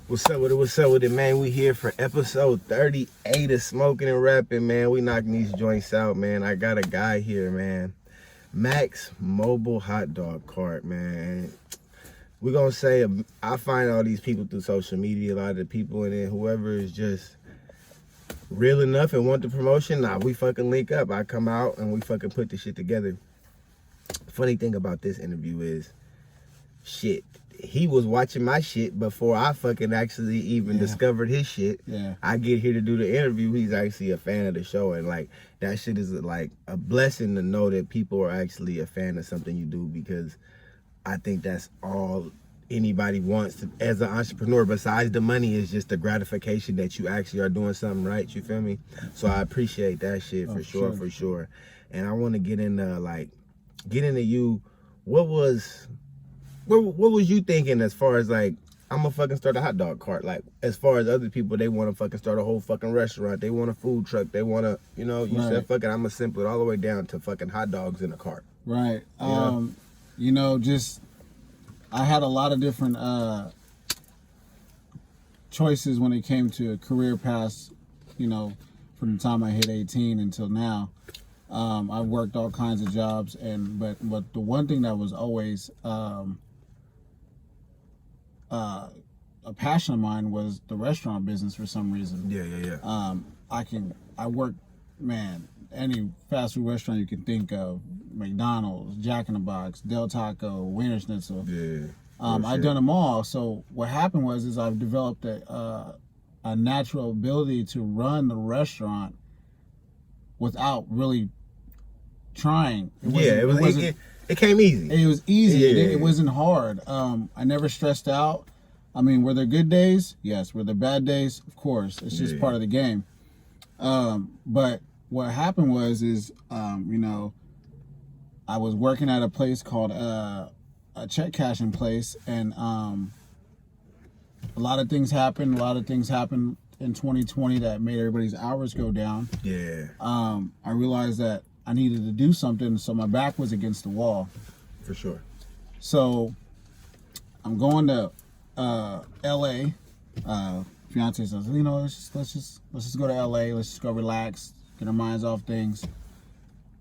What's up with it, man? We here for episode 38 of Smoking and Rapping, man. We knocking these joints out, man. I got a guy here, man. MAQ'S mobile hot dog cart, man. We're gonna say, I find all these people through social media, a lot of the people in it, whoever is just real enough and want the promotion, we fucking link up. I come out and we fucking put the shit together. Funny thing about this interview is, shit, he was watching my shit before I fucking actually even discovered his shit. Yeah. I get here to do the interview. He's actually a fan of the show, and like that shit is like a blessing to know that people are actually a fan of something you do, because I think that's all anybody wants to, as an entrepreneur, besides the money, is just the gratification that you actually are doing something right. You feel me? So I appreciate that shit for sure. And I want to get into you. What was you thinking as far as like, I'm gonna fucking start a hot dog cart? Like, as far as other people, they want to fucking start a whole fucking restaurant. They want a food truck. They want to, you said, fucking, I'm gonna simple it all the way down to fucking hot dogs in a cart. Right. I had a lot of different choices when it came to career paths, from the time I hit 18 until now. I worked all kinds of jobs, but the one thing that was always a passion of mine was the restaurant business for some reason. Yeah. I work, any fast food restaurant you can think of, McDonald's, Jack in the Box, Del Taco, Wiener Schnitzel. Yeah. I've done them all. So what happened was I've developed a natural ability to run the restaurant without really trying. It came easy. It was easy. Yeah. It wasn't hard. I never stressed out. I mean, were there good days? Yes. Were there bad days? Of course. It's just part of the game. But what happened was I was working at a place called a check cashing place, and a lot of things happened. A lot of things happened in 2020 that made everybody's hours go down. Yeah. I realized that I needed to do something, so my back was against the wall. For sure. So I'm going to LA. Fiance says, let's just go to LA. Let's just go relax, get our minds off things.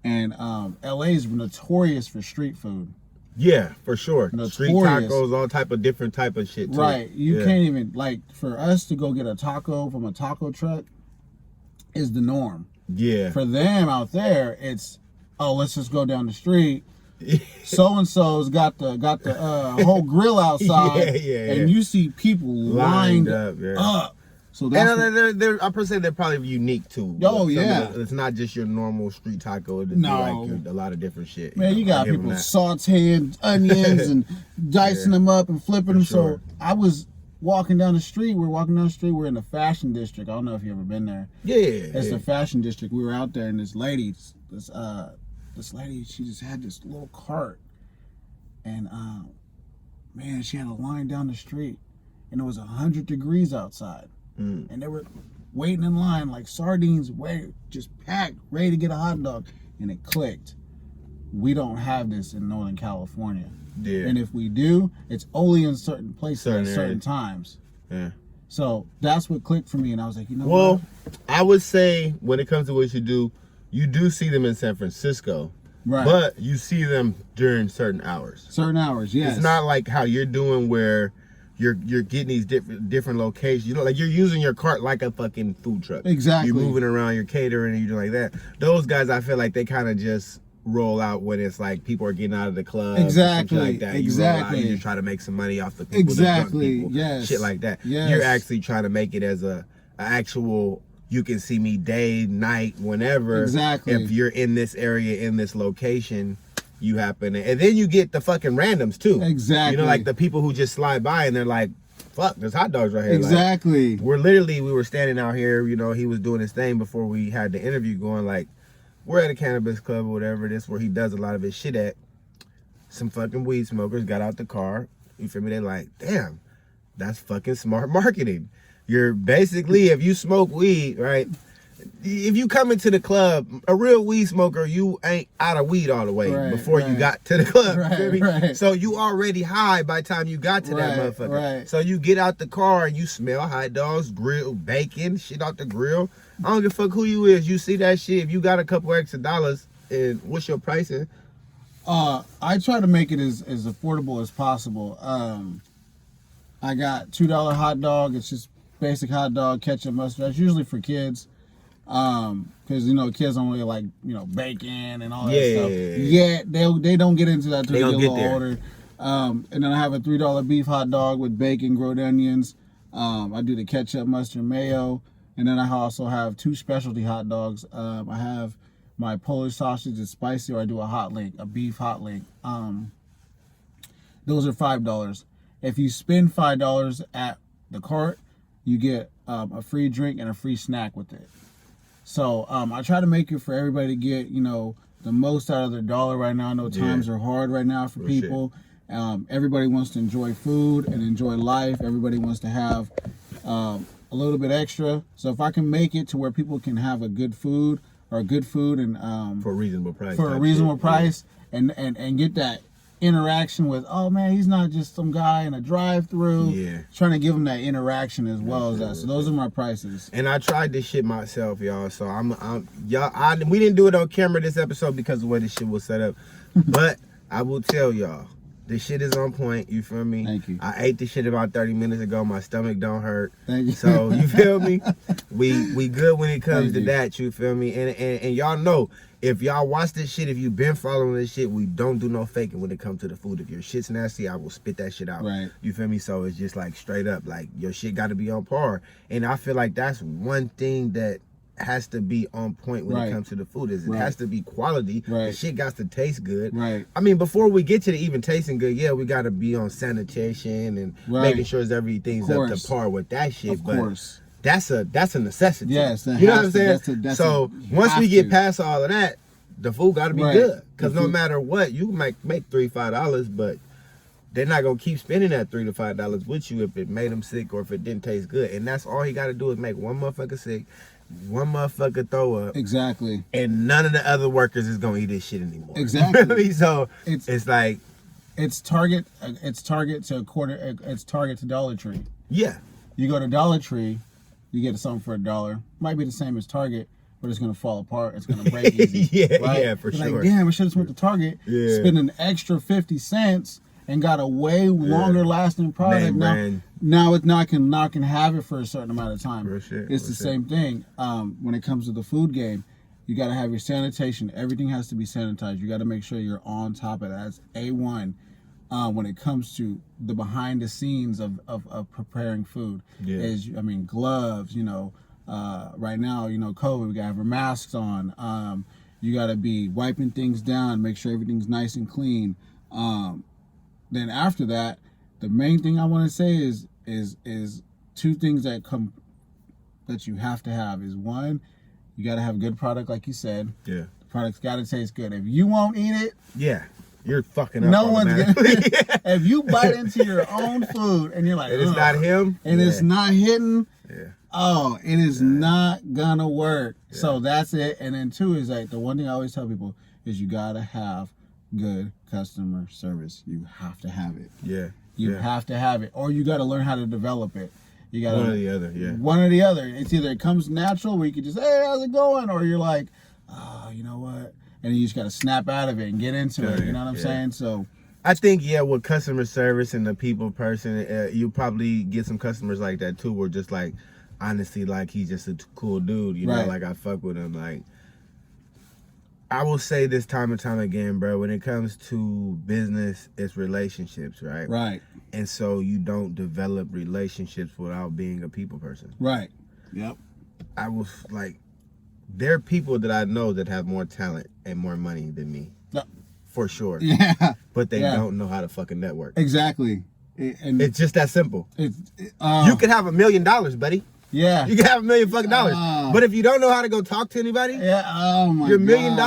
And LA is notorious for street food. Yeah, for sure. Notorious. Street tacos, all type of different type of shit too. Right. You can't even, for us to go get a taco from a taco truck is the norm. Yeah. For them out there, it's, let's just go down the street. So-and-so's got the whole grill outside. Yeah. And you see people lined up. So that's I per se they're probably unique too. It's not just your normal street taco. It'd be like a lot of different shit. Man, you got people sauteing onions and dicing them up and flipping them. Sure. So I was walking down the street. We're in the fashion district. I don't know if you've ever been there. Yeah. It's the fashion district. We were out there, and this lady, she just had this little cart, and she had a line down the street, and it was 100 degrees outside. And they were waiting in line like sardines, just packed, ready to get a hot dog. And it clicked. We don't have this in Northern California. Yeah. And if we do, it's only in certain places at certain times. Yeah. So that's what clicked for me. And I was like, what? I would say when it comes to what you do see them in San Francisco. Right. But you see them during certain hours. Certain hours, yes. It's not like how you're doing where you're getting these different locations. Like you're using your cart like a fucking food truck. Exactly. You're moving around, you're catering, and you're doing like that. Those guys, I feel like they kind of just roll out when it's like people are getting out of the club. Exactly. Like that. Exactly. You roll out, you just try to make some money off the people. Exactly. The drunk people, yes. Shit like that. Yes. You're actually trying to make it as a actual, you can see me day, night, whenever. Exactly. If you're in this area, in this location, you happen to, and then you get the fucking randoms too. Exactly. Like the people who just slide by and they're like, fuck, there's hot dogs right here. Exactly. Like, we were standing out here, he was doing his thing before we had the interview going, like, we're at a cannabis club or whatever, this where he does a lot of his shit at. Some fucking weed smokers got out the car. You feel me? They're like, damn, that's fucking smart marketing. You're basically, if you smoke weed, right, if you come into the club, a real weed smoker, you ain't out of weed all the way before you got to the club. Feel me? So you already high by the time you got to that motherfucker. So you get out the car and you smell hot dogs, grill, bacon, shit out the grill. I don't give a fuck who you is. You see that shit. If you got a couple extra dollars, and what's your pricing? I try to make it as affordable as possible. I got $2 hot dog. It's just basic hot dog, ketchup, mustard. That's usually for kids. Because kids don't really like bacon and all that stuff. Yeah, they don't get into that until they get a little older. And then I have a $3 beef hot dog with bacon, grilled onions. I do the ketchup, mustard, mayo, and then I also have 2 specialty hot dogs. I have my Polish sausage is spicy, or I do a beef hot link. Those are $5. If you spend $5 at the cart, you get a free drink and a free snack with it. So I try to make it for everybody to get, the most out of their dollar right now. I know times are hard right now for people. Everybody wants to enjoy food and enjoy life. Everybody wants to have a little bit extra. So if I can make it to where people can have a good food and for a reasonable price. And get that interaction with, oh man, he's not just some guy in a drive-through. Trying to give him that interaction as well as that. So those are my prices. And I tried this shit myself, y'all. So we didn't do it on camera this episode because of the way this shit was set up. But I will tell y'all, this shit is on point. You feel me? Thank you. I ate this shit about 30 minutes ago. My stomach don't hurt. Thank you. So you feel me? We good when it comes to that. You feel me? And y'all know, if y'all watch this shit, if you've been following this shit, we don't do no faking when it comes to the food. If your shit's nasty, I will spit that shit out. Right. You feel me? So it's just like straight up, like your shit got to be on par. And I feel like that's one thing that has to be on point when it comes to the food. Is it has to be quality. The shit got to taste good. I mean, before we get to the even tasting good, we got to be on sanitation and making sure everything's up to par with that shit. Of course. That's a necessity. Yes, you know what I'm saying? So once we get past all of that, the food got to be good. Because no matter what, you might make $3-5, but they're not gonna keep spending that $3 to $5 with you if it made them sick or if it didn't taste good. And that's all he got to do is make one motherfucker sick, one motherfucker throw up. Exactly. And none of the other workers is gonna eat this shit anymore. Exactly. So it's like it's Target to Dollar Tree. Yeah. You go to Dollar Tree, you get something for $1. Might be the same as Target, but it's gonna fall apart. It's gonna break easy. Yeah, for sure. Like, damn, I should have went to Target, spend an extra 50 cents, and got a way longer lasting product. Now I can have it for a certain amount of time. It's the same thing. When it comes to the food game, you got to have your sanitation. Everything has to be sanitized. You got to make sure you're on top of that. That's A1 when it comes to the behind the scenes of preparing food. Gloves. Right now, COVID, we got to have our masks on. You got to be wiping things down, make sure everything's nice and clean. Then after that, the main thing I want to say is 2 things that you have to have is, 1, you got to have a good product, like you said. Yeah. The product's got to taste good. If you won't eat it, you're fucking up. No one's gonna. If you bite into your own food and you're like, and it's not him, and it's not hitting, it is not gonna work. So that's it. And then 2 is like, the one thing I always tell people is you gotta have good customer service. You have to have it. You have to have it, or you got to learn how to develop it. You got one or the other. One or the other. It's either it comes natural where you can just, hey, how's it going, or you're like, oh, you know what, and you just got to snap out of it and get into it. You know what I'm saying? So I think with customer service and the people person, you probably get some customers like that too, where just like honestly, like he's just a cool dude. You know, like I fuck with him. Like, I will say this time and time again, bro, when it comes to business, it's relationships, right? Right. And so you don't develop relationships without being a people person. Right. Yep. I was like, there are people that I know that have more talent and more money than me. Yep. For sure. Yeah. But they don't know how to fucking network. Exactly. And it's just that simple. You could have $1 million, buddy. Yeah. You can have $1 million fucking dollars. But if you don't know how to go talk to anybody, your $1 million,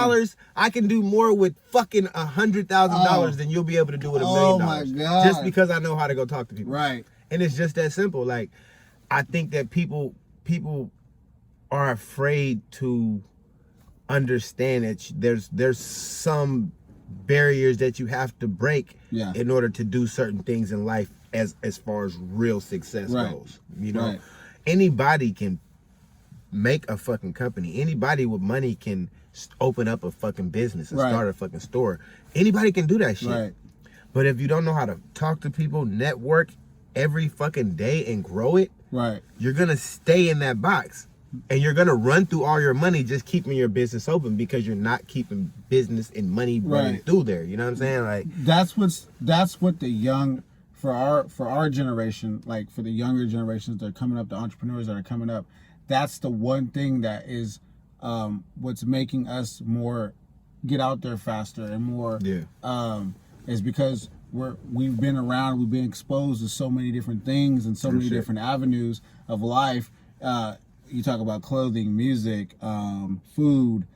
I can do more with fucking $100,000 than you'll be able to do with $1 million. Oh my God. Just because I know how to go talk to people. Right. And it's just that simple. Like, I think that people are afraid to understand that there's some barriers that you have to break in order to do certain things in life as far as real success goes. You know, anybody can make a fucking company. Anybody with money can open up a fucking business and start a fucking store. Anybody can do that shit. But if you don't know how to talk to people, network every fucking day and grow it, you're gonna stay in that box. And you're gonna run through all your money just keeping your business open because you're not keeping business and money running through there. You know what I'm saying? Like that's what the young for our generation, like for the younger generations that are coming up, the entrepreneurs that are coming up, that's the one thing that is what's making us more get out there faster and more is because we've been around, we've been exposed to so many different things and so many different avenues of life. You talk about clothing, music, food,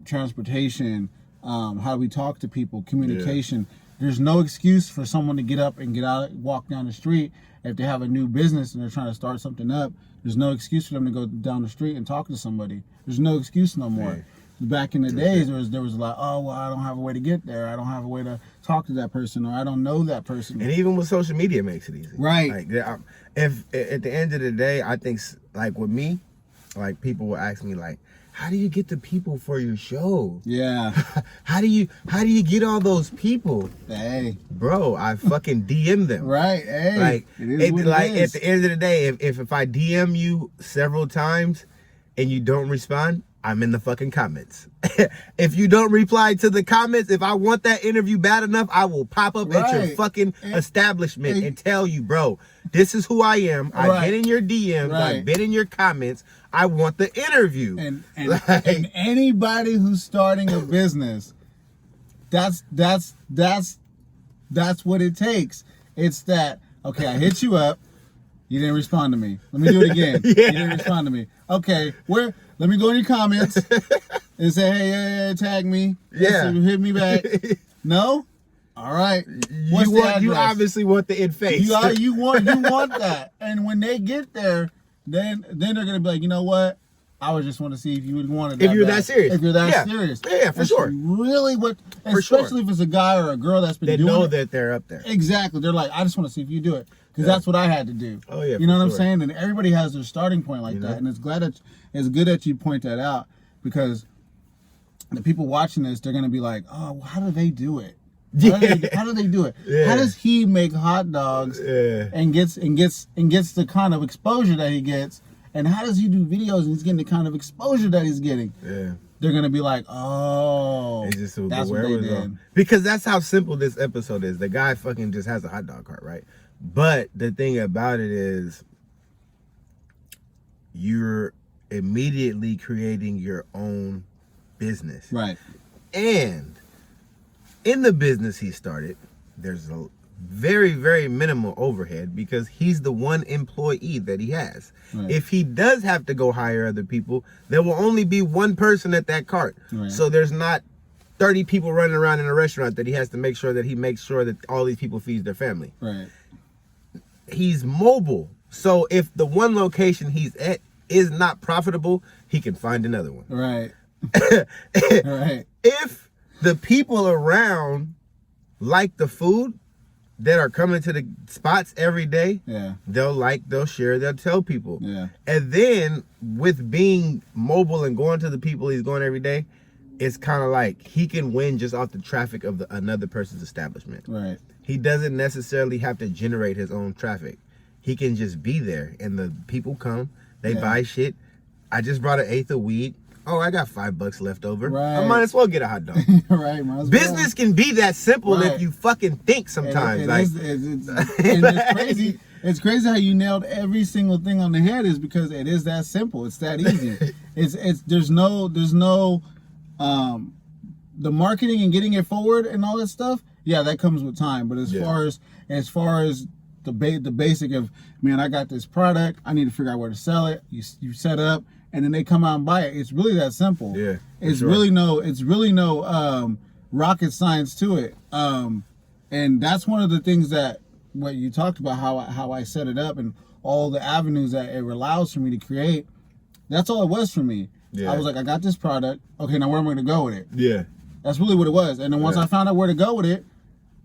transportation, how we talk to people, communication. There's no excuse for someone to get up and get out, walk down the street. If they have a new business and they're trying to start something up, there's no excuse for them to go down the street and talk to somebody. There's no excuse no more. Back in the days, there was like, oh, well, I don't have a way to get there. I don't have a way to talk to that person, or I don't know that person. And even with social media, makes it easy. Right. Like, if at the end of the day, I think, like with me, like people will ask me, like, how do you get the people for your show? Yeah. How do you get all those people? Hey, bro, I fucking DM them. Right. Hey, like it is at the end of the day, if I DM you several times and you don't respond, I'm in the fucking comments. If you don't reply to the comments, if I want that interview bad enough, I will pop up at your fucking establishment and tell you, bro, this is who I am. I've been in your DMs. I've been in your comments. I want the interview. And anybody who's starting a business, that's what it takes. It's that, okay, I hit you up. You didn't respond to me. Let me do it again. You didn't respond to me. Okay, let me go in your comments and say, hey, tag me. Hit me back. No? All right. You obviously want the in face. You want that. And when they get there, then they're gonna be like, you know what? I was just want to see if you would want it. If you're that serious. If you're that serious. Yeah, for sure. Really especially if it's a guy or a girl that's been doing it. They know that they're up there. Exactly. They're like, I just want to see if you do it. Because that's what I had to do. Oh, yeah. You know what I'm saying? And everybody has their starting point like that. And it's good that you point that out, because the people watching this, they're going to be like, oh, how do they do it? How do they do it? How does he make hot dogs and gets the kind of exposure that he gets? And how does he do videos and he's getting the kind of exposure that he's getting? Yeah. They're going to be like, oh, that's what they did. Because that's how simple this episode is. The guy fucking just has a hot dog cart, right? But the thing about it is, you're immediately creating your own business. Right. And in the business he started, there's a very, very minimal overhead because he's the one employee that he has. Right. If he does have to go hire other people, there will only be one person at that cart. Right. So there's not 30 people running around in a restaurant that he has to make sure that all these people feed their family. Right. He's mobile. So if the one location he's at is not profitable, he can find another one. Right. Right. If the people around like the food that are coming to the spots every day, they'll share, they'll tell people. Yeah. And then with being mobile and going to the people he's going every day, it's kind of like he can win just off the traffic of another person's establishment. Right. He doesn't necessarily have to generate his own traffic. He can just be there, and the people come, they buy shit. I just brought an eighth of weed. Oh, I got $5 left over. Right. I might as well get a hot dog. Right. Business can be that simple if you fucking think sometimes. It's crazy. It's crazy how you nailed every single thing on the head, is because it is that simple. It's that easy. There's no the marketing and getting it forward and all that stuff. Yeah, that comes with time. But as far as the basic of, man, I got this product, I need to figure out where to sell it. You set up, and then they come out and buy it. It's really that simple. Yeah, it's really no rocket science to it. And that's one of the things that what you talked about, how I set it up and all the avenues that it allows for me to create. That's all it was for me. Yeah. I was like, I got this product. Okay, now where am I going to go with it? Yeah. That's really what it was. And then once Yeah. I found out where to go with it,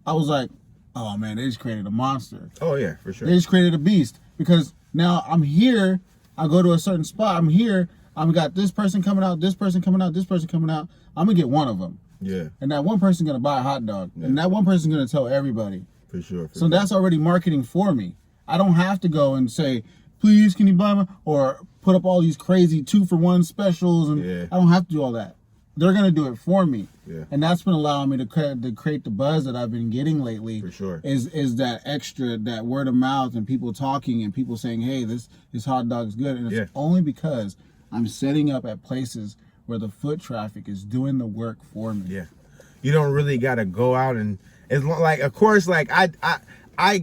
I was like, oh man, they just created a monster. Oh yeah, for sure. They just created a beast. Because now I'm here, I go to a certain spot, I'm here, I've got this person coming out, this person coming out, this person coming out. I'm going to get one of them. Yeah. And that one person's going to buy a hot dog. Yeah. And that one person's going to tell everybody. For sure. So that's already marketing for me. I don't have to go and say, please, can you buy my, or put up all these crazy 2-for-1 specials. And Yeah. I don't have to do all that. They're going to do it for me. Yeah. And that's been allowing me to create the buzz that I've been getting lately. For sure. Is that extra, that word of mouth and people talking and people saying, hey, this hot dog's good. And it's only because I'm setting up at places where the foot traffic is doing the work for me. Yeah. You don't really got to go out and, it's like, of course, like I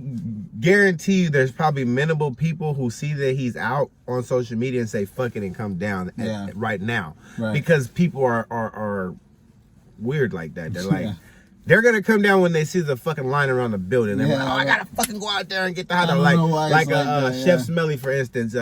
guarantee you there's probably minimal people who see that he's out on social media and say fuck it and come down right now. Right. Because people are weird like that. They're like, they're going to come down when they see the fucking line around the building. They're like, oh, I got to fucking go out there and get the hot dog. Like Chef Smelly, for instance,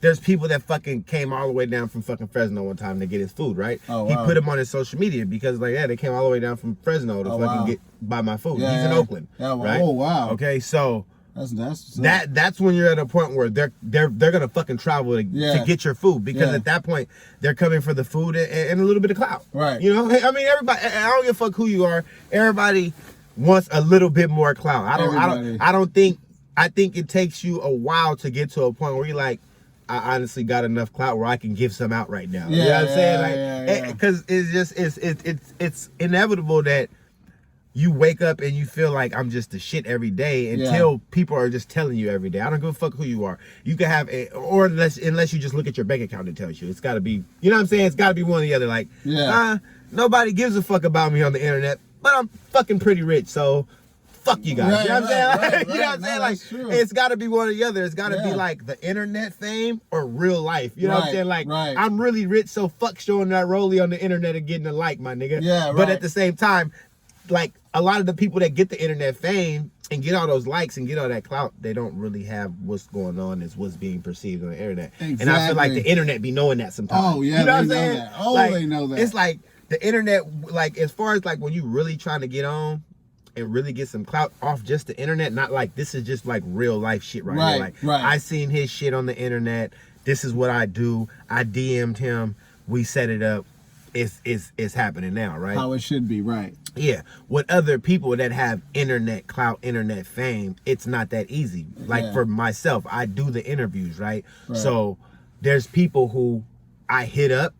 there's people that fucking came all the way down from fucking Fresno one time to get his food, right? Oh, wow. He put him on his social media because like, yeah, they came all the way down from Fresno to buy my food. Yeah, He's in Oakland, right? Oh, wow. Okay, so that's when you're at a point where they're gonna fucking travel to get your food, because at that point they're coming for the food and a little bit of clout, right? You know, I mean, everybody. I don't give a fuck who you are. Everybody wants a little bit more clout. I think it takes you a while to get to a point where you're like, I honestly got enough clout where I can give some out right now. You know what I'm saying? Like, because it's just it's inevitable that you wake up and you feel like I'm just the shit every day until people are just telling you every day. I don't give a fuck who you are. You can have or unless you just look at your bank account and tells you. It's got to be, you know what I'm saying? It's got to be one or the other. Like, nobody gives a fuck about me on the internet, but I'm fucking pretty rich, so fuck you guys. You know what I'm saying? You know what I'm saying? Like, it's got to be one or the other. It's got to be like the internet fame or real life. You know what I'm saying? Like, I'm really rich, so fuck showing that rollie on the internet and getting a like, my nigga. Yeah, but at the same time, like, a lot of the people that get the internet fame and get all those likes and get all that clout, they don't really have what's going on is what's being perceived on the internet. Exactly. And I feel like the internet be knowing that sometimes. Oh, yeah, you know what I'm know saying? that. Oh, like, they know that. It's like the internet, like, as far as like when you really trying to get on and really get some clout off just the internet, not like this is just like real life shit right here. Like, I seen his shit on the internet. This is what I do. I DM'd him. We set it up. It's happening now, right? How it should be, right? Yeah. With other people that have internet clout, internet fame, it's not that easy. Like for myself, I do the interviews, right? So there's people who I hit up,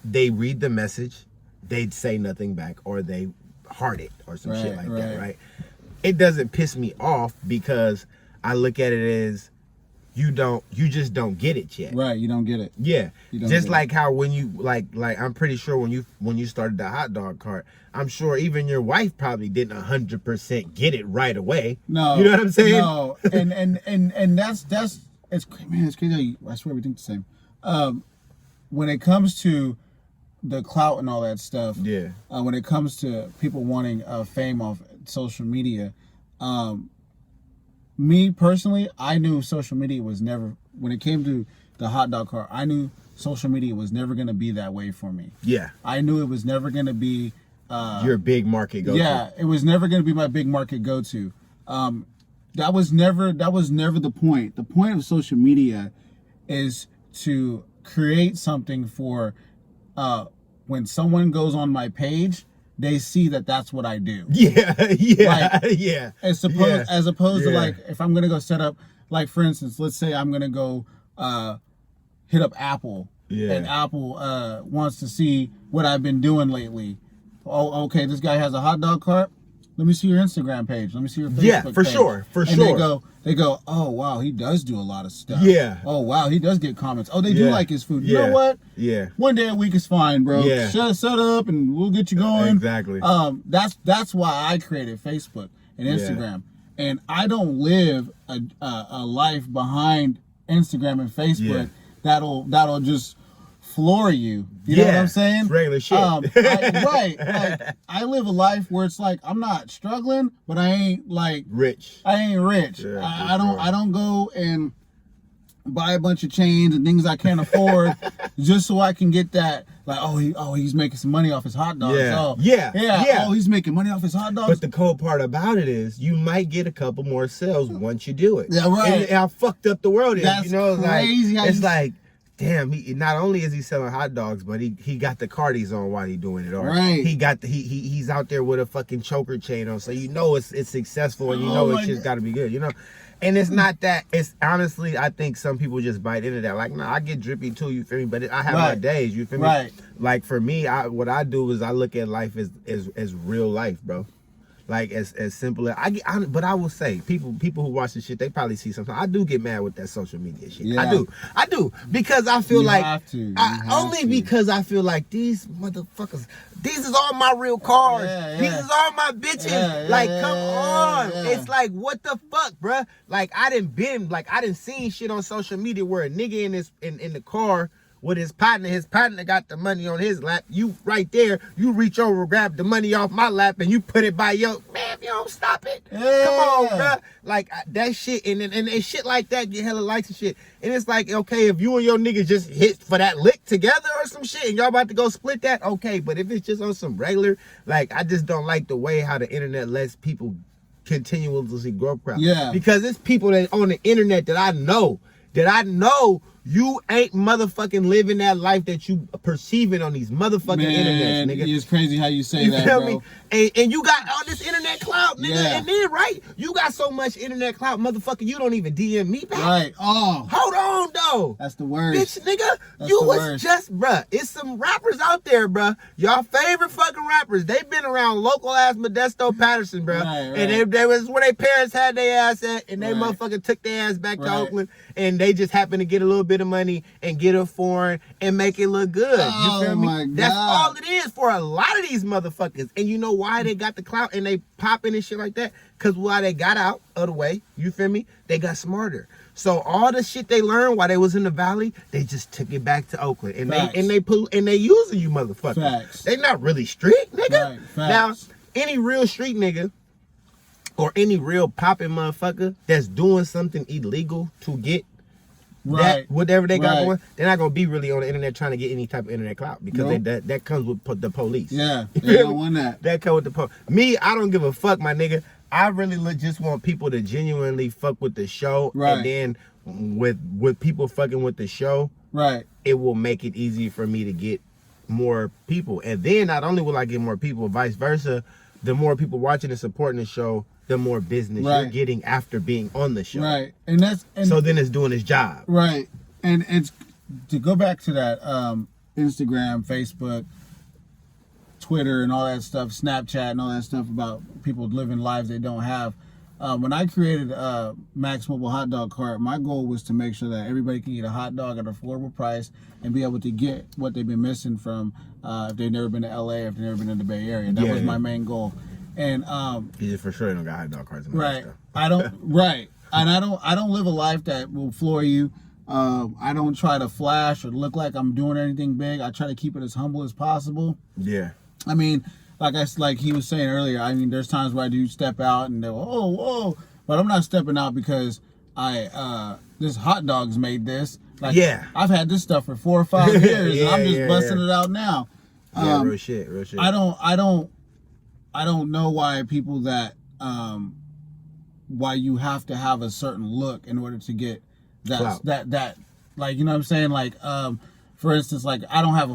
they read the message, they'd say nothing back, or they heart it or some shit like that, right? It doesn't piss me off because I look at it as you just don't get it yet. Right, you don't get it. Yeah. Just like how when you like I'm pretty sure when you started the hot dog cart, I'm sure even your wife probably didn't 100% get it right away. No. You know what I'm saying? No. And that's it's crazy. I swear we think the same. When it comes to the clout and all that stuff, when it comes to people wanting fame off social media, me personally, I knew social media was never, when it came to the hot dog cart, I knew social media was never going to be that way for me. Yeah. I knew it was never going to be your big market go-to. Yeah, it was never going to be my big market go-to. That was never the point. The point of social media is to create something for when someone goes on my page, they see that that's what I do. As opposed to like, if I'm gonna go set up, like for instance, let's say I'm gonna go hit up Apple, and Apple wants to see what I've been doing lately. Oh, okay, this guy has a hot dog cart. Let me see your Instagram page. Let me see your Facebook page. For and sure. They go, oh wow, he does do a lot of stuff. Yeah. Oh wow, he does get comments. Oh, they do like his food. You know what? Yeah. One day a week is fine, bro. Yeah. Shut up and we'll get you going. Exactly. That's why I created Facebook and Instagram. And I don't live a life behind Instagram and Facebook that'll just floor you. You know what I'm saying? It's regular shit. Like I live a life where it's like I'm not struggling, but I ain't like rich. I ain't rich. Yeah, I don't go and buy a bunch of chains and things I can't afford just so I can get that. Like, he's making some money off his hot dogs. Yeah. Oh, he's making money off his hot dogs. But the cool part about it is you might get a couple more sales once you do it. Yeah, right. And how fucked up the world is. That's crazy. It's like, damn, he not only is he selling hot dogs, but he got the Cardis on while he doing it. Or right. He's out there with a fucking choker chain on, so you know it's successful, and you know it's just got to be good, you know. And it's not that. It's honestly, I think some people just bite into that. Like, nah, I get drippy too. You feel me? But I have my days. You feel me? Right. Like for me, what I do is I look at life as real life, bro. Like as simple as but I will say, people who watch this shit, they probably see something. I do get mad with that social media shit. Yeah. I do because I feel because I feel like these motherfuckers, these is all my real cars. These is all my bitches. Come on. It's like, what the fuck, bruh? Like I done seen shit on social media where a nigga in the car with his partner got the money on his lap. You right there, you reach over, grab the money off my lap, and you put it by your man. If you don't stop it, come on, bro. Like that shit, and shit like that get hella likes and shit. And it's like, okay, if you and your niggas just hit for that lick together or some shit, and y'all about to go split that, okay. But if it's just on some regular, like I just don't like the way how the internet lets people continuously grow crap. Yeah, because it's people that on the internet that I know you ain't motherfucking living that life that you perceiving on these motherfucking internets, nigga. It's crazy how you say that, bro. Me? And you got all this internet clout, nigga. Yeah. And then, right, you got so much internet clout, motherfucker, you don't even DM me back. Right. Oh. Hold on, though. That's the worst. Bitch, nigga, you was just, bruh. It's some rappers out there, bruh. Y'all favorite fucking rappers. They been around local ass Modesto Patterson, bruh. Right. And they was where their parents had their ass at, and they motherfucking took their ass back to Oakland, and they just happened to get a little bit of money and get a foreign and make it look good. You feel me? My God. That's all it is for a lot of these motherfuckers. And you know why they got the clout and they popping and shit like that? Because while they got out of the way, you feel me? They got smarter. So all the shit they learned while they was in the valley, they just took it back to Oakland. And they using you motherfuckers. Facts. They not really street, nigga. Right. Now, any real street nigga or any real popping motherfucker that's doing something illegal to get that whatever they got going, they're not gonna be really on the internet trying to get any type of internet clout because that comes with the police. Yeah, they don't want that. That comes with the police. Me, I don't give a fuck, my nigga. I really just want people to genuinely fuck with the show, and then with people fucking with the show, it will make it easy for me to get more people. And then not only will I get more people, vice versa, the more people watching and supporting the show, the more business you're getting after being on the show. Right. So then it's doing its job. Right. And it's to go back to that Instagram, Facebook, Twitter and all that stuff, Snapchat and all that stuff about people living lives they don't have. When I created MAQ'S Mobile Hot Dog Cart, my goal was to make sure that everybody can eat a hot dog at an affordable price and be able to get what they've been missing from if they've never been to LA, if they've never been in the Bay Area. That was my main goal. And you for sure don't got hot dog carts. I don't. And I don't live a life that will floor you. I don't try to flash or look like I'm doing anything big. I try to keep it as humble as possible. Yeah. I mean, like he was saying earlier. I mean, there's times where I do step out and they're whoa, but I'm not stepping out because this hot dog's made this. Like, I've had this stuff for 4 or 5 years, and I'm just busting it out now. Real shit. I don't know why people that why you have to have a certain look in order to get that like, you know what I'm saying, like for instance, like I don't have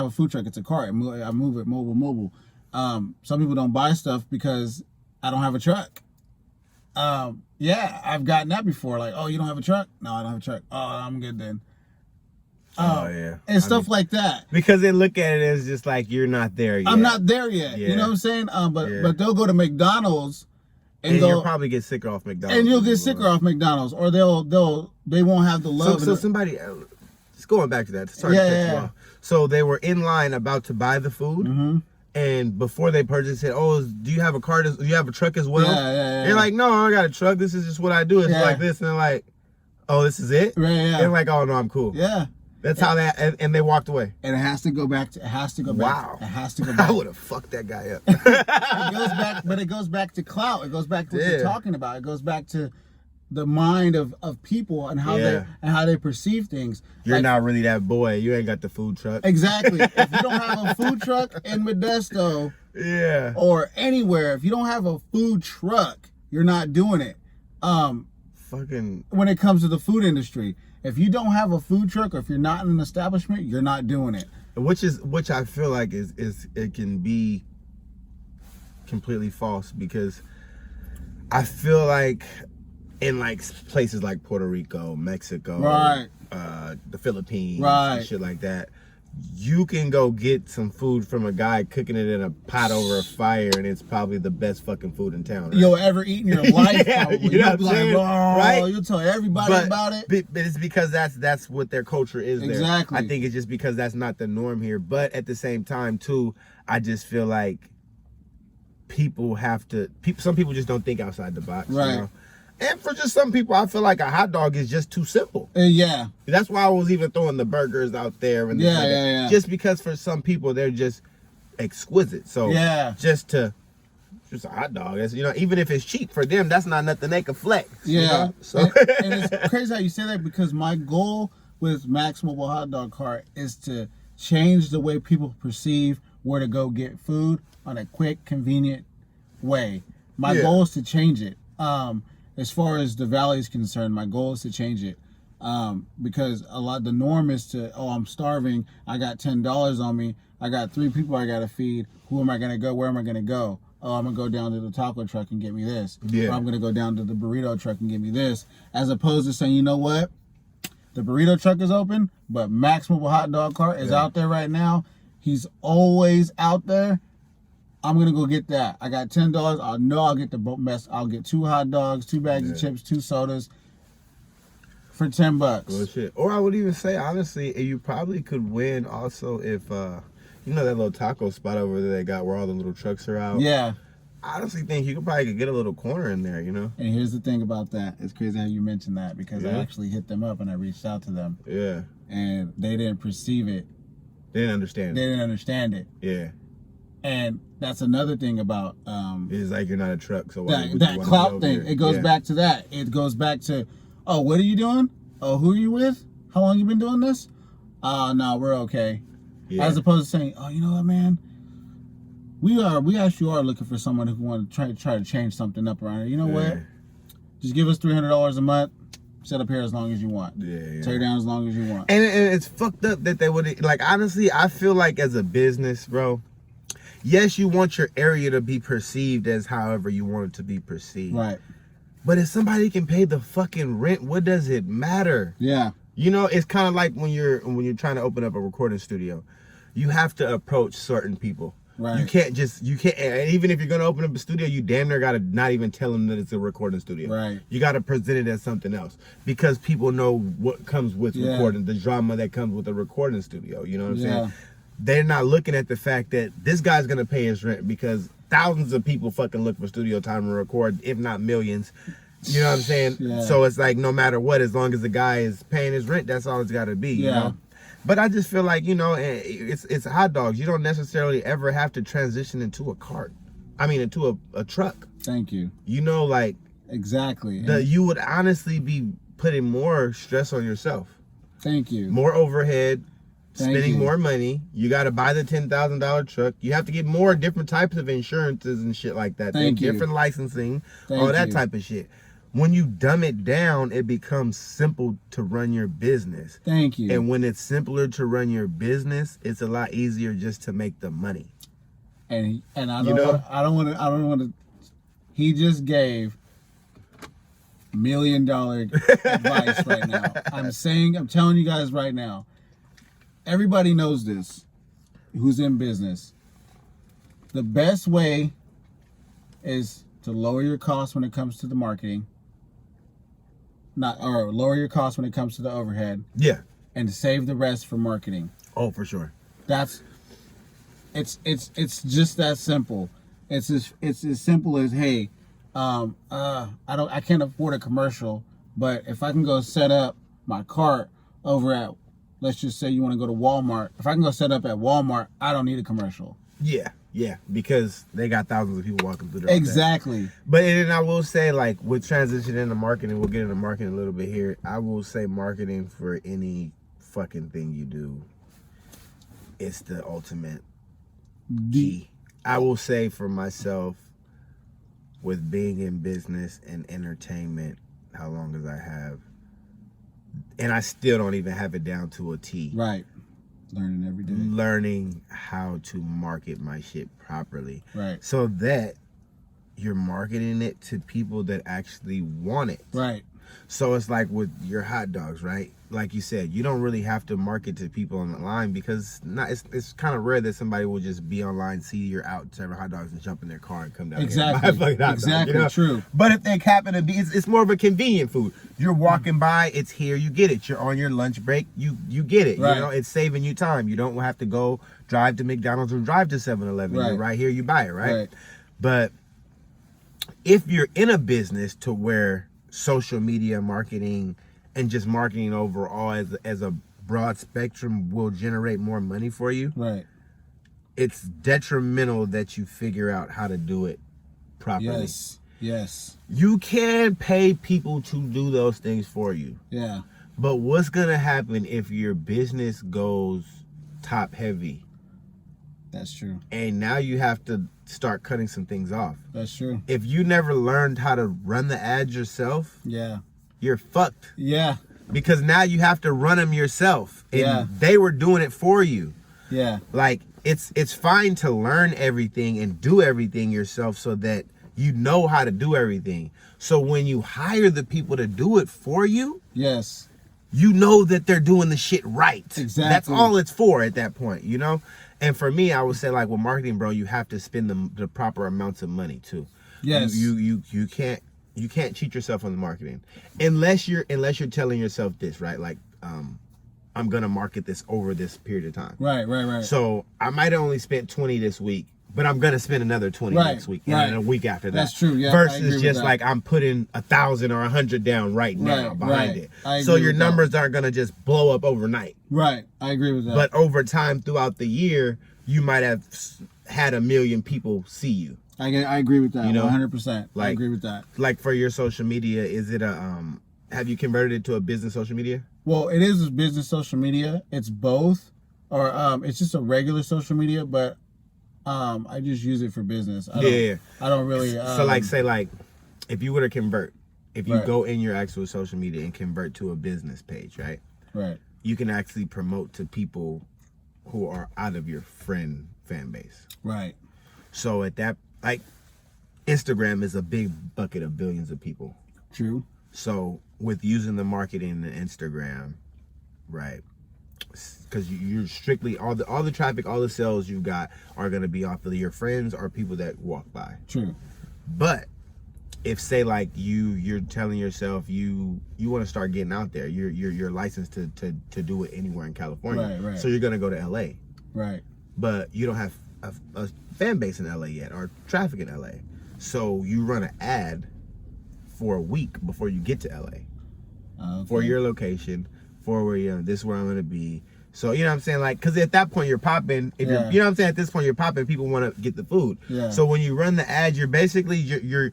a food truck, it's a cart. I move it mobile. Some people don't buy stuff because I don't have a truck. I've gotten that before, like, oh, you don't have a truck? No, I don't have a truck. Oh, I'm good then. And stuff like that. Because they look at it as just like you're not there yet. I'm not there yet. You know what I'm saying? But they'll go to McDonald's and you'll probably get sicker off McDonald's. And you'll get sicker off McDonald's, or they won't have the love. So somebody, just going back to that. Sorry to cut you off. So they were in line about to buy the food. And before they purchased it, do you have a car? Do you have a truck as well? They're like, no, I got a truck. This is just what I do. It's like this. And they're like, oh, this is it? They're like, oh, no, I'm cool. That's how and they walked away. And it has to go back to, Wow. It has to go back. I would have fucked that guy up. It goes back to clout. It goes back to what you're talking about. It goes back to the mind of people and how they perceive things. You're like, not really that boy. You ain't got the food truck. Exactly. If you don't have a food truck in Modesto, yeah, or anywhere, if you don't have a food truck, you're not doing it. Fucking. When it comes to the food industry, if you don't have a food truck, or if you're not in an establishment, you're not doing it. Which I feel like is it can be completely false, because I feel like in like places like Puerto Rico, Mexico, right, the Philippines, right, and shit like that, you can go get some food from a guy cooking it in a pot over a fire, and it's probably the best fucking food in town. Right? You'll ever eat in your life. Yeah, probably. You know You'll be like, oh, right? You'll tell everybody about it. But it's because that's what their culture is. Exactly. There. I think it's just because that's not the norm here. But at the same time, too, I just feel like some people just don't think outside the box. Right. You know? And for just some people, I feel like a hot dog is just too simple. Yeah. That's why I was even throwing the burgers out there. And yeah. Just because for some people, they're just exquisite. So just a hot dog. That's, even if it's cheap for them, that's not nothing they can flex. Yeah. So and it's crazy how you say that, because my goal with Max Mobile Hot Dog Cart is to change the way people perceive where to go get food on a quick, convenient way. My goal is to change it. As far as the valley is concerned, my goal is to change it. Because the norm is to, I'm starving, I got $10 on me, I got 3 people I gotta feed, who am I gonna go, where am I gonna go? Oh, I'm gonna go down to the taco truck and get me this. Yeah. Or I'm gonna go down to the burrito truck and get me this. As opposed to saying, you know what? The burrito truck is open, but Max Mobile Hot Dog Cart is out there right now. He's always out there. I'm gonna go get that. I got $10. I know I'll get the best. I'll get 2 hot dogs, 2 bags of chips, 2 sodas for $10. Bullshit. Or I would even say, honestly, you probably could win also if that little taco spot over there they got where all the little trucks are out. Yeah. I honestly think you could probably get a little corner in there. And here's the thing about that. It's crazy how you mentioned that, because I actually hit them up and I reached out to them. Yeah. And they didn't perceive it. They didn't understand it. Yeah. And that's another thing about it's like you're not a truck, so why that clout thing. It goes back to that. It goes back to, oh, what are you doing? Oh, who are you with? How long you been doing this? No, we're okay. Yeah. As opposed to saying, oh, you know what, man? We actually are looking for someone who want to try to change something up around here. You know what? Just give us $300 a month. Sit up here as long as you want. Yeah. Tear down as long as you want. And it's fucked up that they would, like, honestly, I feel like as a business, bro, yes, you want your area to be perceived as however you want it to be perceived. Right. But if somebody can pay the fucking rent, what does it matter? Yeah. It's kind of like when you're trying to open up a recording studio. You have to approach certain people. Right. You can't, and even if you're going to open up a studio, you damn near got to not even tell them that it's a recording studio. Right. You got to present it as something else, because people know what comes with recording, the drama that comes with a recording studio. You know what I'm saying? They're not looking at the fact that this guy's going to pay his rent, because thousands of people fucking look for studio time to record, if not millions. You know what I'm saying? Yeah. So it's like, no matter what, as long as the guy is paying his rent, that's all it's got to be. You know? But I just feel like, it's hot dogs. You don't necessarily ever have to transition into a cart. I mean, into a truck. Thank you. Like. Exactly. You would honestly be putting more stress on yourself. Thank you. More overhead. Spending more money. You got to buy the $10,000 truck. You have to get more different types of insurances and shit like that. Different licensing. All that type of shit. When you dumb it down, it becomes simple to run your business. Thank you. And when it's simpler to run your business, it's a lot easier just to make the money. And I don't want to. He just gave $1 million advice right now. I'm telling you guys right now. Everybody knows this. Who's in business? The best way is to lower your costs when it comes to the marketing. Lower your costs when it comes to the overhead. Yeah. And save the rest for marketing. Oh, for sure. It's just that simple. It's as simple as, hey, I can't afford a commercial, but if I can go set up my cart over at, let's just say you want to go to Walmart. If I can go set up at Walmart, I don't need a commercial. Yeah. Yeah, because they got thousands of people walking through there. Exactly. But then I will say, like, with transition into marketing, we'll get into marketing a little bit here. I will say marketing for any fucking thing you do, it's the ultimate key. I will say for myself, with being in business and entertainment, how long as I have, and I still don't even have it down to a T. Right. Learning every day. Learning how to market my shit properly. Right. So that you're marketing it to people that actually want it. Right. So it's like with your hot dogs, right? Like you said, you don't really have to market to people online because it's kind of rare that somebody will just be online, see you're out serving hot dogs and jump in their car and come down here and buy a fucking hot dog, you know? True. But if they happen to be, it's more of a convenient food. You're walking by, it's here, you get it. You're on your lunch break, you get it. Right. You know, it's saving you time. You don't have to go drive to McDonald's or drive to 7-Eleven. Right. You're right here, you buy it, right? But if you're in a business to where social media marketing and just marketing overall as a broad spectrum will generate more money for you, right, it's detrimental that you figure out how to do it properly. Yes. You can pay people to do those things for you. Yeah. But what's gonna happen if your business goes top heavy? That's true. And now you have to start cutting some things off. That's true. If you never learned how to run the ads yourself, yeah, you're fucked. Yeah. Because now you have to run them yourself. And yeah. They were doing it for you. Yeah. Like, it's fine to learn everything and do everything yourself so that you know how to do everything. So when you hire the people to do it for you, yes, you know that they're doing the shit right. Exactly. That's all it's for at that point, you know? And for me, I would say, like, with marketing, bro, you have to spend the proper amounts of money too. Yes. You can't cheat yourself on the marketing. Unless you're telling yourself this, right? Like, I'm gonna market this over this period of time. Right. So I might have only spent 20 this week, but I'm gonna spend another 20 next week and a week after that. That's true. Yeah. Versus just like I'm putting 1,000 or 100 down right now behind it. So your numbers aren't gonna just blow up overnight. Right. I agree with that. But over time throughout the year, you might have had 1 million people see you. I agree with that. You know, 100%. Like, I agree with that. Like for your social media, is it have you converted it to a business social media? Well, it is a business social media. It's both, or it's just a regular social media, but I just use it for business. I don't really. So like, say like, if you were to convert, if you Right. go in your actual social media and convert to a business page, right? Right. You can actually promote to people who are out of your fan base. Right. So at that, like, Instagram is a big bucket of billions of people. True. So with using the marketing in Instagram, right? Because you're strictly all the traffic, all the sales you've got are going to be off of your friends or people that walk by. True. But if say like you're telling yourself you want to start getting out there, you're licensed to do it anywhere in California. Right. So you're going to go to LA. Right. But you don't have a fan base in LA yet or traffic in LA. So you run an ad for a week before you get to LA. Okay. For your location, for where this is where I'm gonna be. So you know what I'm saying, like, because at that point you're popping. If you're, you know what I'm saying, at this point you're popping. People want to get the food. Yeah. So when you run the ad, you're basically you're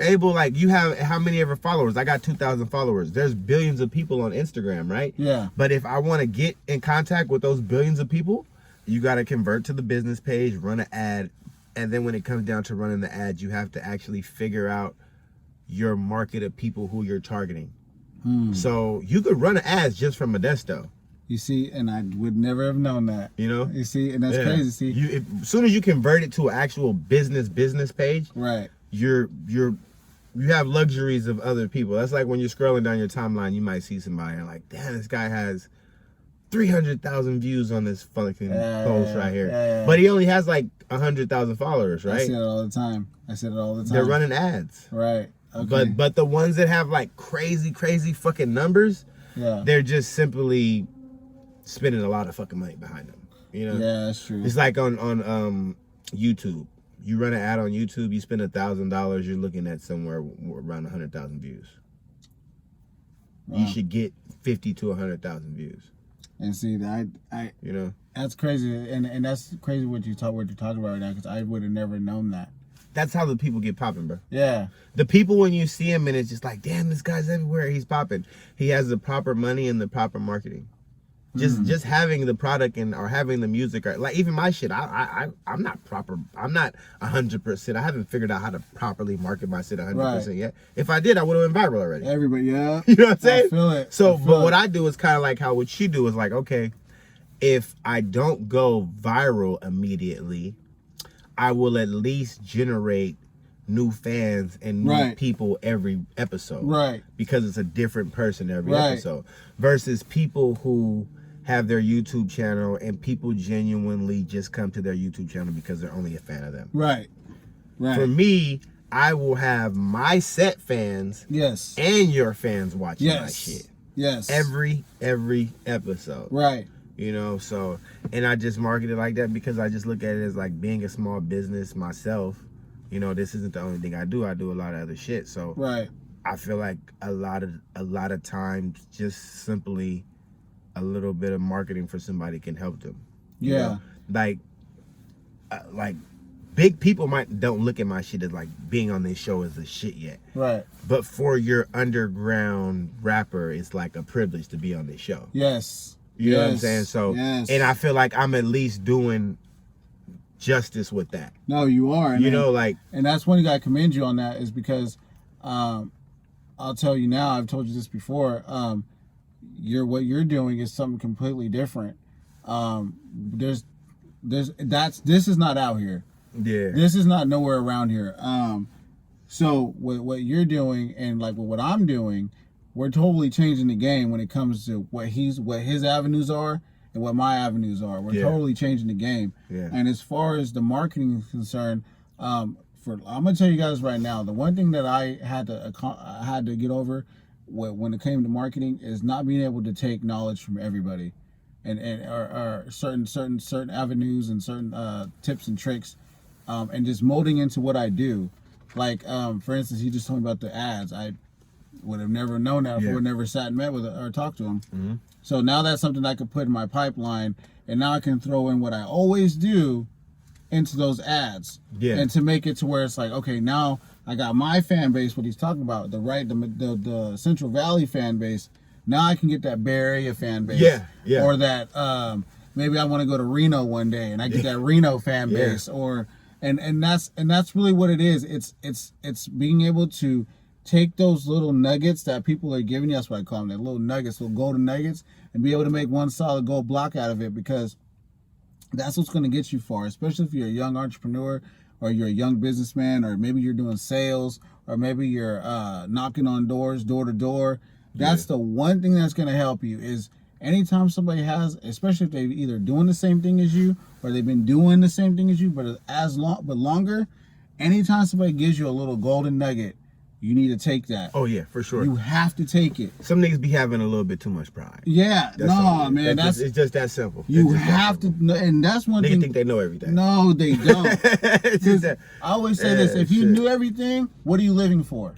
able, like, you have how many ever followers? I got 2,000 followers. There's billions of people on Instagram, right? Yeah. But if I want to get in contact with those billions of people, you got to convert to the business page, run an ad, and then when it comes down to running the ad, you have to actually figure out your market of people who you're targeting. So you could run ads just from Modesto. You see, and I would never have known that. You know? You see, and that's crazy. See, as soon as you convert it to an actual business page, right? You have luxuries of other people. That's like when you're scrolling down your timeline, you might see somebody and like, damn, this guy has 300,000 views on this fucking post right here. Yeah. But he only has like 100,000 followers, right? I say it all the time. They're running ads. Right. Okay. But the ones that have like crazy fucking numbers, they're just simply spending a lot of fucking money behind them. You know? Yeah, that's true. It's like on YouTube. You run an ad on YouTube, you spend $1,000, you're looking at somewhere around 100,000 views. Wow. You should get 50 to 100,000 views. And see that I You know, that's crazy, and that's crazy what you're talking about right now, because I would have never known that. that's how the people get popping, bro. Yeah. The people, when you see him and it's just like, damn, this guy's everywhere. He's popping. He has the proper money and the proper marketing. Just having the product or having the music, or like even my shit. I'm not proper. I'm not 100%. I haven't figured out how to properly market my shit 100% yet. If I did, I would have went viral already. Everybody, yeah. You know what I'm saying? I feel it. So, but what I do is kind of like how what you do is like, okay, if I don't go viral immediately, I will at least generate new fans and new people every episode. Right. Because it's a different person every episode. Versus people who have their YouTube channel and people genuinely just come to their YouTube channel because they're only a fan of them. Right. Right. For me, I will have my set fans and your fans watching my shit. Yes. Every episode. Right. You know, so, and I just market it like that because I just look at it as like being a small business myself. You know, this isn't the only thing I do. I do a lot of other shit. So I feel like a lot of times just simply a little bit of marketing for somebody can help them. You know? Like big people don't look at my shit as like being on this show as a shit yet. Right. But for your underground rapper, it's like a privilege to be on this show. Yes. You know what I'm saying? So, and I feel like I'm at least doing justice with that. No, you are. You know, like, and that's one thing I commend you on that is because, I'll tell you now, I've told you this before, what you're doing is something completely different. This is not out here. Yeah. This is not nowhere around here. So what you're doing and like what I'm doing, we're totally changing the game when it comes to what his avenues are and what my avenues are. We're totally changing the game. Yeah. And as far as the marketing is concerned, I'm gonna tell you guys right now, the one thing that I had to get over when it came to marketing is not being able to take knowledge from everybody, and or certain avenues and certain tips and tricks, and just molding into what I do. Like for instance, he just told me about the ads. I would have never known that if I would never sat and met with or talked to him. Mm-hmm. So now that's something I could put in my pipeline, and now I can throw in what I always do into those ads. Yeah. And to make it to where it's like, okay, now I got my fan base, what he's talking about, the Central Valley fan base. Now I can get that Bay Area fan base. Yeah. Yeah. Or that maybe I want to go to Reno one day and I get that Reno fan base. Or and that's really what it is. It's being able to take those little nuggets that people are giving you. That's what I call them, that little nuggets, little golden nuggets, and be able to make one solid gold block out of it, because that's what's going to get you far, especially if you're a young entrepreneur or you're a young businessman, or maybe you're doing sales, or maybe you're knocking on doors, door to door. That's the one thing that's going to help you is anytime somebody has, especially if they're either doing the same thing as you or they've been doing the same thing as you, but longer, anytime somebody gives you a little golden nugget, you need to take that. Oh yeah, for sure. You have to take it. Some niggas be having a little bit too much pride. Yeah, man. It's just that simple. You have to, and that's one thing. Niggas think they know everything. No, they don't. I always say this: if you knew everything, what are you living for?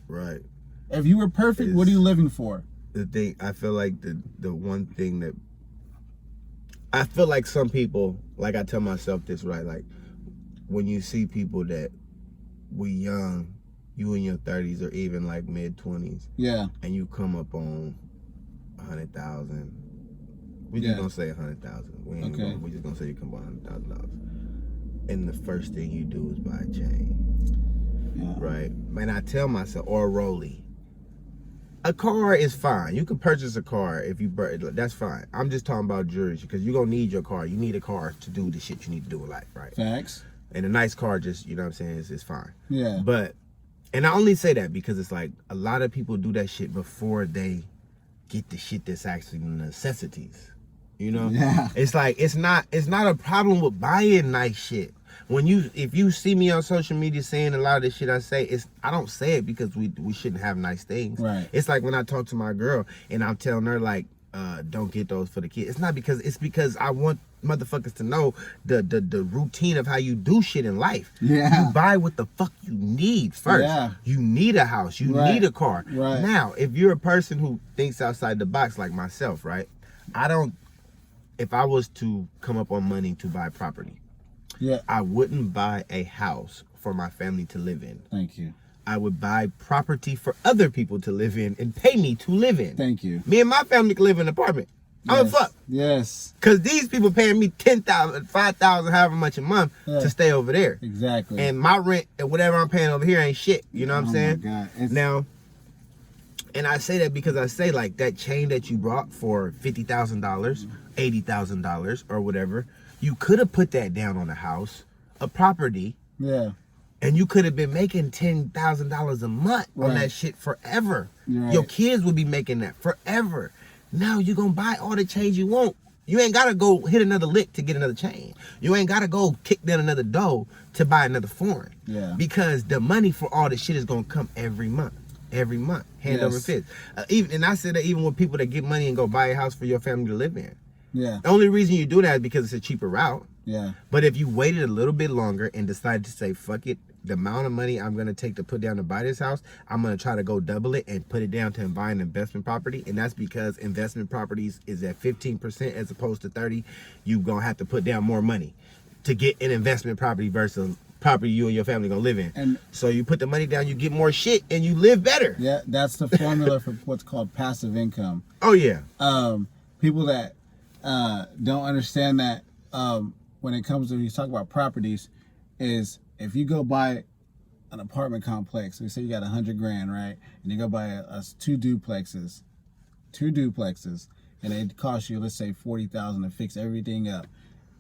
Right. If you were perfect, what are you living for? The thing, I feel like the one thing that I feel like some people, like I tell myself this, right? Like when you see people that we young, you in your 30s or even like mid 20s, and you come up on 100,000. We just gonna say 100,000. We just gonna say you come on $100,000, and the first thing you do is buy a chain, right? Man, I tell myself, or a Rollie. A car is fine. You can purchase a car if you, that's fine. I'm just talking about jewelry, because you're gonna need your car. You need a car to do the shit you need to do in life, right? Facts. And a nice car, just, you know what I'm saying, is fine. Yeah. But, and I only say that because it's like a lot of people do that shit before they get the shit that's actually necessities. You know? Yeah. It's like it's not a problem with buying nice shit. If you see me on social media saying a lot of the shit I say, I don't say it because we shouldn't have nice things. Right. It's like when I talk to my girl and I'm telling her like, don't get those for the kids. It's because I want motherfuckers to know the routine of how you do shit in life. Yeah. You buy what the fuck you need first. Yeah. You need a house. You need a car. Right. Now, if you're a person who thinks outside the box like myself, right? I don't if I was to come up on money to buy property, Yeah. I wouldn't buy a house for my family to live in. Thank you. I would buy property for other people to live in and pay me to live in. Thank you. Me and my family can live in an apartment. I don't fuck. Yes. Because these people paying me $10,000, $5,000, however much a month to stay over there. Exactly. And my rent and whatever I'm paying over here ain't shit. You know what I'm saying? My God. Now, and I say that because I say like that chain that you brought for $50,000, $80,000 or whatever, you could have put that down on a house, a property. Yeah. And you could have been making $10,000 a month on that shit forever. Right. Your kids would be making that forever. Now you're going to buy all the chains you want. You ain't got to go hit another lick to get another chain. You ain't got to go kick down another dough to buy another foreign. Yeah. Because the money for all this shit is going to come every month. Every month. Hand over fist. And I said that even with people that get money and go buy a house for your family to live in. Yeah. The only reason you do that is because it's a cheaper route. Yeah. But if you waited a little bit longer and decided to say, fuck it, the amount of money I'm going to take to put down to buy this house, I'm going to try to go double it and put it down to buy an investment property. And that's because investment properties is at 15% as opposed to 30. You're going to have to put down more money to get an investment property versus property you and your family going to live in. And so you put the money down, you get more shit, and you live better. Yeah, that's the formula for what's called passive income. Oh, yeah. People that don't understand that when it comes to, you talk about properties, is if you go buy an apartment complex, we say you got $100,000, right? And you go buy two duplexes, and it costs you, let's say, $40,000 to fix everything up.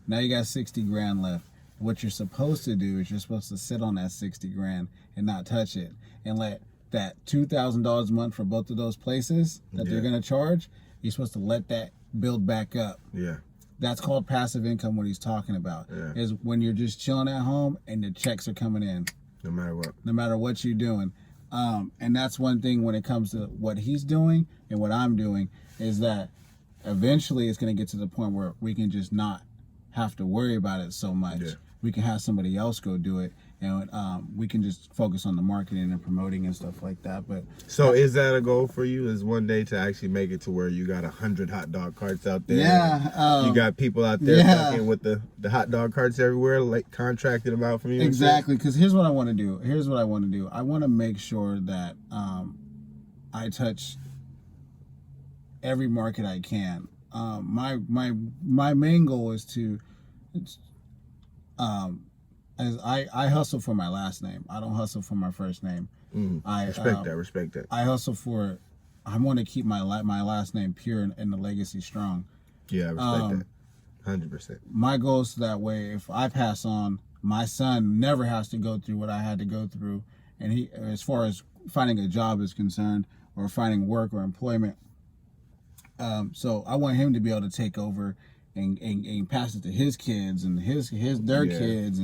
Now you got $60,000 left. What you're supposed to do is you're supposed to sit on that $60,000 and not touch it, and let that $2,000 a month for both of those places that they're gonna charge. You're supposed to let that build back up. Yeah. That's called passive income. What he's talking about is when you're just chilling at home and the checks are coming in. No matter what. No matter what you're doing. And that's one thing when it comes to what he's doing and what I'm doing, is that eventually it's going to get to the point where we can just not have to worry about it so much. Yeah. We can have somebody else go do it, and we can just focus on the marketing and promoting and stuff like that. But so is that a goal for you? Is one day to actually make it to where you got 100 hot dog carts out there? Yeah. You got people out there fucking with the hot dog carts everywhere, like contracted them out from you. Exactly. Because here's what I want to do. I want to make sure that I touch every market I can. My main goal is to. As I hustle for my last name. I don't hustle for my first name. I respect that. I hustle for. I want to keep my last name pure and the legacy strong. Yeah, I respect that. 100%. My goal is that way. If I pass on, my son never has to go through what I had to go through, and he, as far as finding a job is concerned, or finding work or employment. So I want him to be able to take over and pass it to his kids and their kids,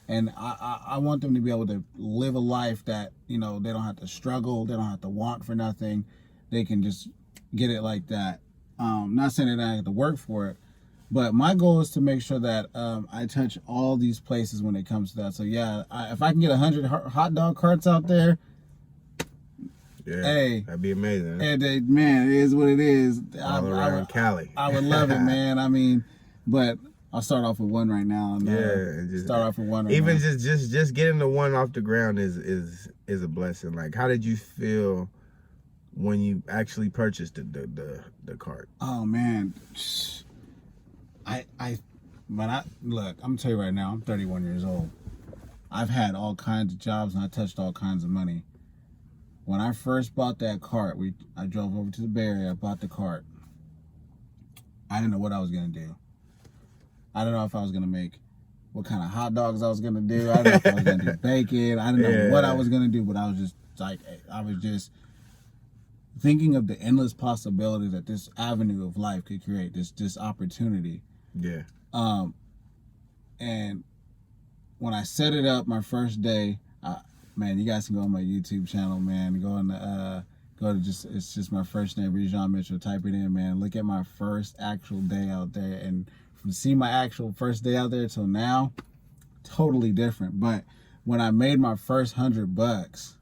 and I want them to be able to live a life that, you know, they don't have to struggle, they don't have to want for nothing, they can just get it like that. Not saying that I have to work for it, but my goal is to make sure that I touch all these places when it comes to that. So yeah, if I can get 100 hot dog carts out there, hey, that'd be amazing. And man, it is what it is. All around Cali. I would love it, man. I mean, but I'll start off with one right now. And, even just getting the one off the ground is a blessing. Like, how did you feel when you actually purchased the cart? Oh man, look, I'm gonna tell you right now, I'm 31 years old. I've had all kinds of jobs and I touched all kinds of money. When I first bought that cart, I drove over to the Bay Area, I bought the cart. I didn't know what I was gonna do. I don't know if I was gonna make, what kind of hot dogs I was gonna do. I don't know if I was gonna do bacon. I didn't know what I was gonna do, but I was just thinking of the endless possibilities that this avenue of life could create, this opportunity. Yeah. And when I set it up my first day, man, you guys can go on my YouTube channel, man. It's just my first name, Rejon Mitchell. Type it in, man. Look at my first actual day out there, and from seeing my actual first day out there till now, totally different. But when I made my first $100,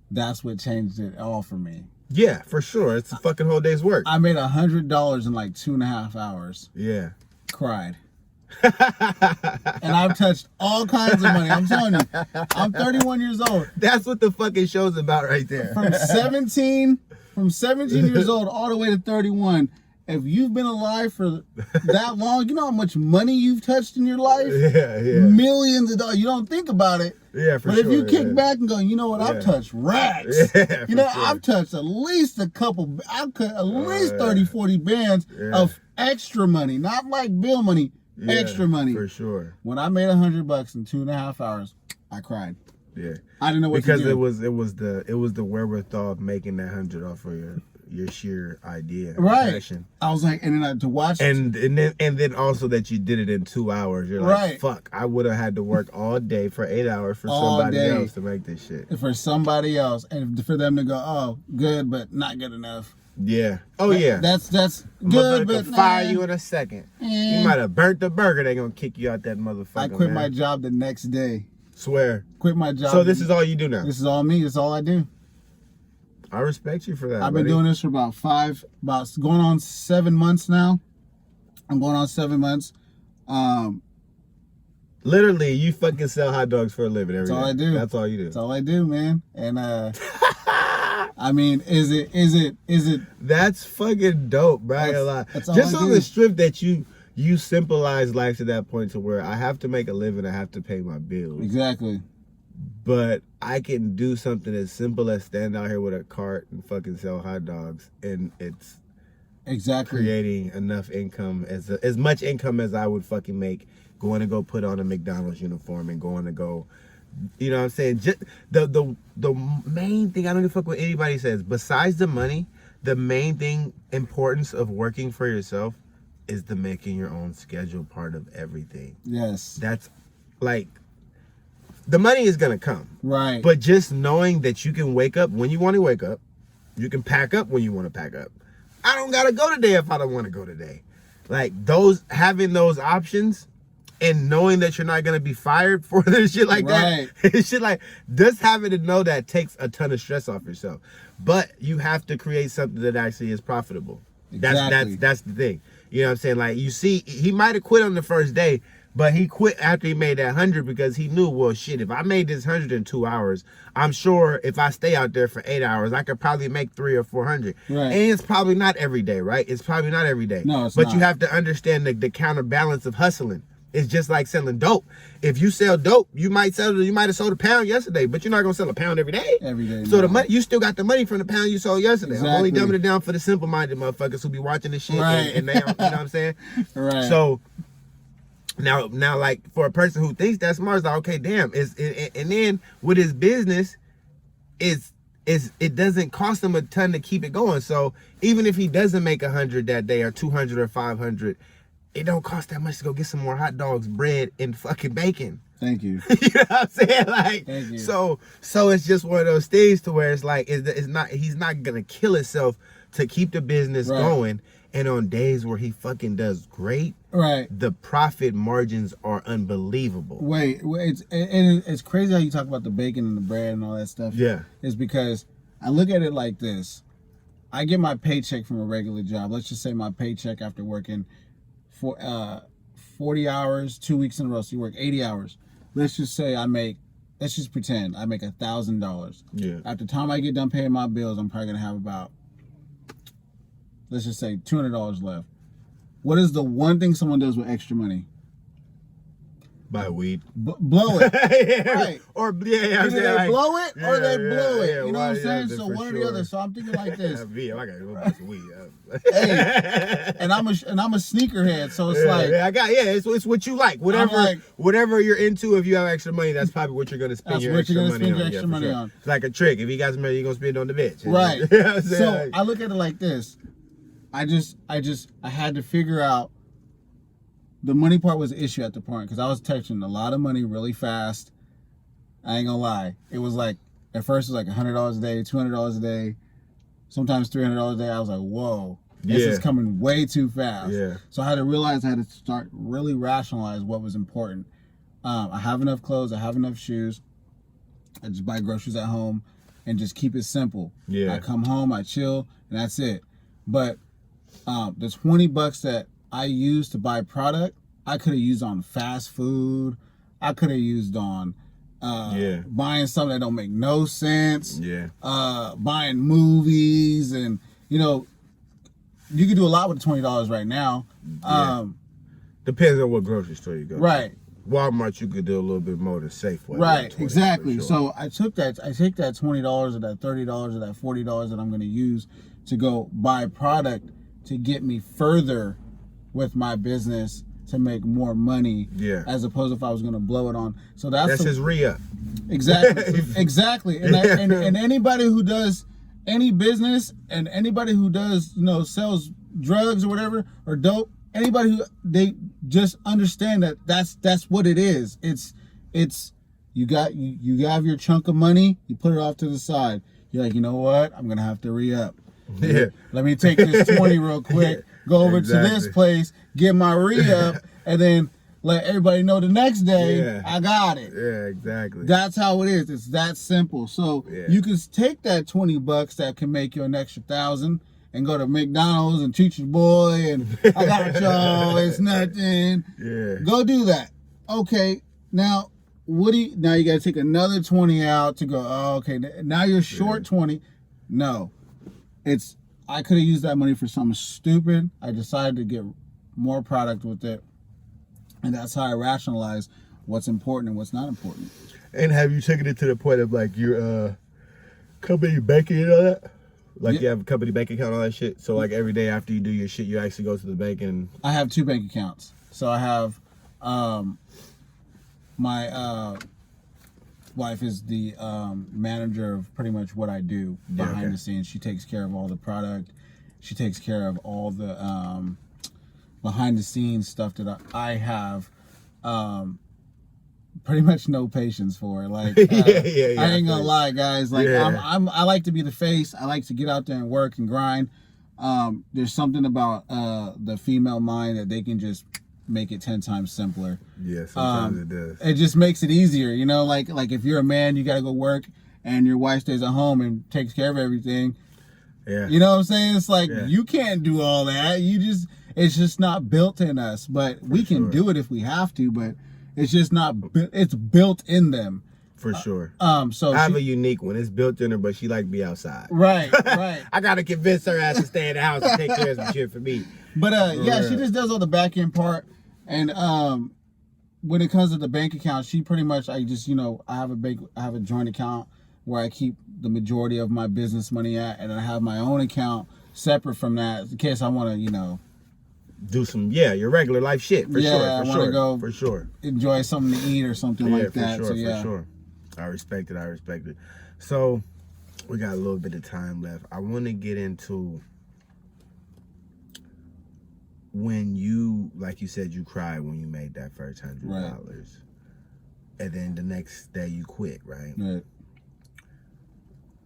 that's what changed it all for me. Yeah, for sure. It's a fucking whole day's work. I made $100 in like 2.5 hours. Yeah. Cried. And I've touched all kinds of money. I'm telling you, I'm 31 years old. That's what the fucking show's about right there. From 17 years old all the way to 31. If you've been alive for that long, you know how much money you've touched in your life? Yeah. Millions of dollars. You don't think about it. Yeah, for but sure. But if you kick back and go, you know what? I've touched racks. Yeah, you know, sure. I've touched at least a couple, I've cut at least 30, 40 bands of extra money. Not like bill money, extra money. For sure. When I made $100 in 2.5 hours, I cried. Yeah. I didn't know what because to do. it was the wherewithal of making that 100 off of your sheer idea, right? passion. I was like, and then to watch, and then also that you did it in 2 hours. You're like, fuck, I would have had to work all day for 8 hours for somebody else to make this shit. For somebody else, and for them to go, oh, good, but not good enough. Yeah. Oh yeah. That's good, but fire you in a second. You might have burnt the burger. They gonna kick you out that motherfucker. I quit my job the next day. Swear. Quit my job. So this is all you do now? This is all me. This is all I do. I respect you for that. I've been doing this for about going on 7 months now. I'm going on 7 months. Literally, you fucking sell hot dogs for a living every day. That's all I do. That's all you do. That's all I do, man. And I mean, is it? That's fucking dope, bro. Just on the strip that you symbolize life to that point to where I have to make a living, I have to pay my bills. Exactly. But I can do something as simple as stand out here with a cart and fucking sell hot dogs, and it's creating enough income, as much income as I would fucking make going to go put on a McDonald's uniform and going to go, you know what I'm saying? Just the main thing, I don't give a fuck what anybody says, besides the money, the main thing, importance of working for yourself is the making your own schedule part of everything. Yes. That's like, the money is gonna come. Right. But just knowing that you can wake up when you want to wake up, you can pack up when you want to pack up. I don't gotta go today if I don't want to go today. Like having those options and knowing that you're not gonna be fired for this shit like that. Shit like just having to know that takes a ton of stress off yourself. But you have to create something that actually is profitable. Exactly. That's the thing. You know what I'm saying? Like, you see, he might have quit on the first day, but he quit after he made that 100 because he knew, well, shit, if I made this 100 in 2 hours, I'm sure if I stay out there for 8 hours, I could probably make 300 or 400. Right. And it's probably not every day, right? It's probably not every day. No, it's but not. You have to understand the counterbalance of hustling. It's just like selling dope. If you sell dope, you might have sold a pound yesterday, but you're not gonna sell a pound every day. Every day. So the money, you still got the money from the pound you sold yesterday. Exactly. I'm only dumbing it down for the simple-minded motherfuckers who be watching this shit and they, you know what I'm saying? Right. So now, like, for a person who thinks that's smart, it's like, okay, damn. And then with his business, it doesn't cost him a ton to keep it going. So even if he doesn't make 100 that day or 200 or 500. It don't cost that much to go get some more hot dogs, bread, and fucking bacon. Thank you. You know what I'm saying? Like, thank you. So it's just one of those things to where it's like, he's not gonna kill himself to keep the business going. And on days where he fucking does great, the profit margins are unbelievable. Wait, it's crazy how you talk about the bacon and the bread and all that stuff. Yeah. It's because I look at it like this. I get my paycheck from a regular job. Let's just say my paycheck after working for 40 hours, 2 weeks in a row. So you work 80 hours. Let's just pretend I make $1,000. Yeah. At the time I get done paying my bills, I'm probably gonna have about, let's just say, $200 left. What is the one thing someone does with extra money? Buy weed. Blow it. Right. Or either they blow it or they blow it. Yeah, you know what I'm saying? So one or the other. So I'm thinking like this. I gotta go buy some weed. Hey, and I'm a sneakerhead, so it's it's what you like. Whatever you're into, if you have extra money, that's probably what you're gonna spend your extra money on. It's like a trick. If you got some money, you're gonna spend it on the bitch. Right. You know what I'm saying? So I look at it like this. I had to figure out. The money part was the issue at the point because I was touching a lot of money really fast. I ain't gonna lie. It was like, at first it was like $100 a day, $200 a day, sometimes $300 a day. I was like, whoa, this is coming way too fast. Yeah. So I had to realize I had to start really rationalize what was important. I have enough clothes. I have enough shoes. I just buy groceries at home. and just keep it simple. Yeah. I come home, I chill, and that's it. But the $20 that I used to buy product, I could have used on fast food. I could have used on buying something that don't make no sense. Yeah. Buying movies, and you can do a lot with $20 right now. Depends on what grocery store you go to. Right. Walmart, you could do a little bit more than Safeway. Right, exactly. Sure. So I take that $20 or that $30 or that $40 that I'm going to use to go buy product to get me further with my business to make more money. Yeah. As opposed to if I was going to blow it on. So that's his re-up. Exactly. Exactly. And anybody who does any business and anybody who does sells drugs or whatever or dope, anybody who they just understand that's what it is. It's you have your chunk of money, you put it off to the side. You're like, you know what? I'm gonna have to re-up. Yeah. Let me take this 20 real quick, go over to this place, get my re-up, and then let everybody know the next day I got it. Yeah, exactly. That's how it is. It's that simple. So you can take that $20 that can make you an extra 1,000 and go to McDonald's and treat your boy and I got y'all, it's nothing. Yeah. Go do that. Okay. Now now you gotta take another 20 out to go, oh, okay, now you're short 20. No. I could have used that money for something stupid. I decided to get more product with it. And that's how I rationalize what's important and what's not important. And have you taken it to the point of like your company banking and all that? Like you have a company bank account, all that shit. So like every day after you do your shit, you actually go to the bank and. I have 2 bank accounts. So I have my wife is the manager of pretty much what I do behind the scenes. She takes care of all the product. She takes care of all the behind the scenes stuff that I have pretty much no patience for. Like I ain't gonna lie, guys. Like I like to be the face. I like to get out there and work and grind. There's something about the female mind that they can just make it 10 times simpler. Yeah, sometimes it does. It just makes it easier, like if you're a man, you gotta go work and your wife stays at home and takes care of everything. Yeah. You know what I'm saying? It's like you can't do all that. It's just not built in us. But we can do it if we have to, but it's just not it's built in them. For sure. So I have a unique one. It's built in her, but she like to be outside. Right, right. I gotta convince her ass to stay in the house and take care of some shit for me. But she just does all the back end part. And when it comes to the bank account, she pretty much I have a joint account where I keep the majority of my business money at, and I have my own account separate from that in case I want to, do some your regular life shit for sure. I want to go for sure. Enjoy something to eat or something like that. For So, sure. I respect it. So we got a little bit of time left. I want to get into when you, like you said, you cried when you made that first $100, right. And then the next day you quit, right? Right.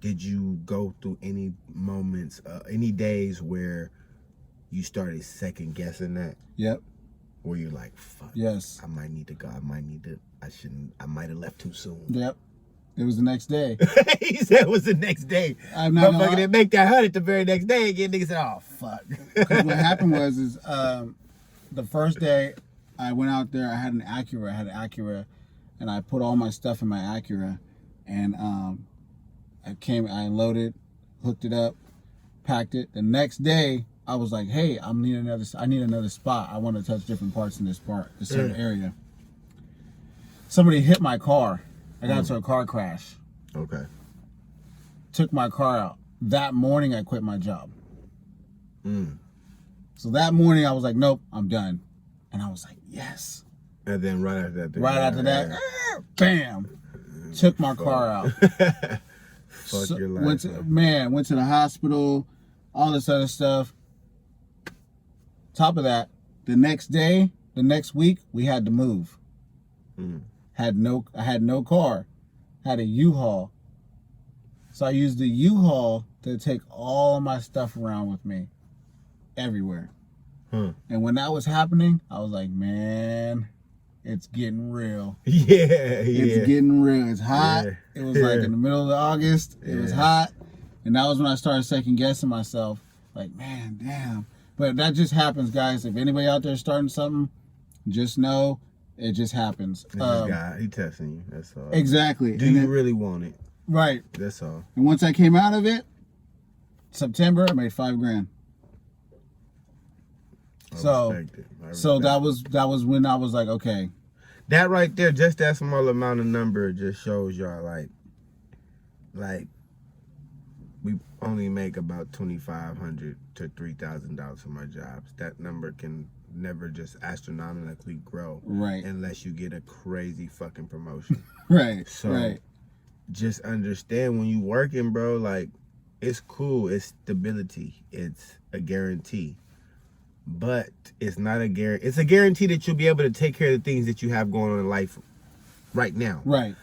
Did you go through any moments, any days where you started second guessing that? Yep. Where you're like, fuck. Yes. I might need to go. I might have left too soon. Yep. It was the next day. He said it was the next day. I'm not Motherfucker didn't make that $100 the very next day again. Nigga said, oh, fuck. What happened was the first day I went out there, I had an Acura, and I put all my stuff in my Acura, and I unloaded, hooked it up, packed it. The next day, I was like, hey, I need another spot. I want to touch different parts in this certain area. Somebody hit my car. I got into a car crash. Okay. Took my car out. That morning, I quit my job. So that morning, I was like, nope, I'm done. And I was like, yes. And then right after that, bam, took my car out. Fuck your life. Went to the hospital, all this other stuff. Top of that, the next week, we had to move. I had no car. Had a U-Haul. So I used the U-Haul to take all my stuff around with me. Everywhere. And when that was happening, I was like, man, it's getting real. Yeah, It's getting real. It's hot. Yeah. It was like in the middle of August. It was hot. And that was when I started second guessing myself. Like, man, damn. But that just happens, guys. If anybody out there starting something, just know it just happens. This guy, he testing you. That's all. Exactly. Do you really want it? Right. That's all. And once I came out of it, September, I made $5,000. So that was when I was like, okay. That right there, just that small amount of number just shows y'all like we only make about $2,500 to $3,000 from our jobs. That number can never just astronomically grow, right? Unless you get a crazy fucking promotion, right? So right. Just understand when you working, bro. Like, it's cool, it's stability, it's a guarantee, but it's not a guarantee. It's a guarantee that you'll be able to take care of the things that you have going on in life right now. Right.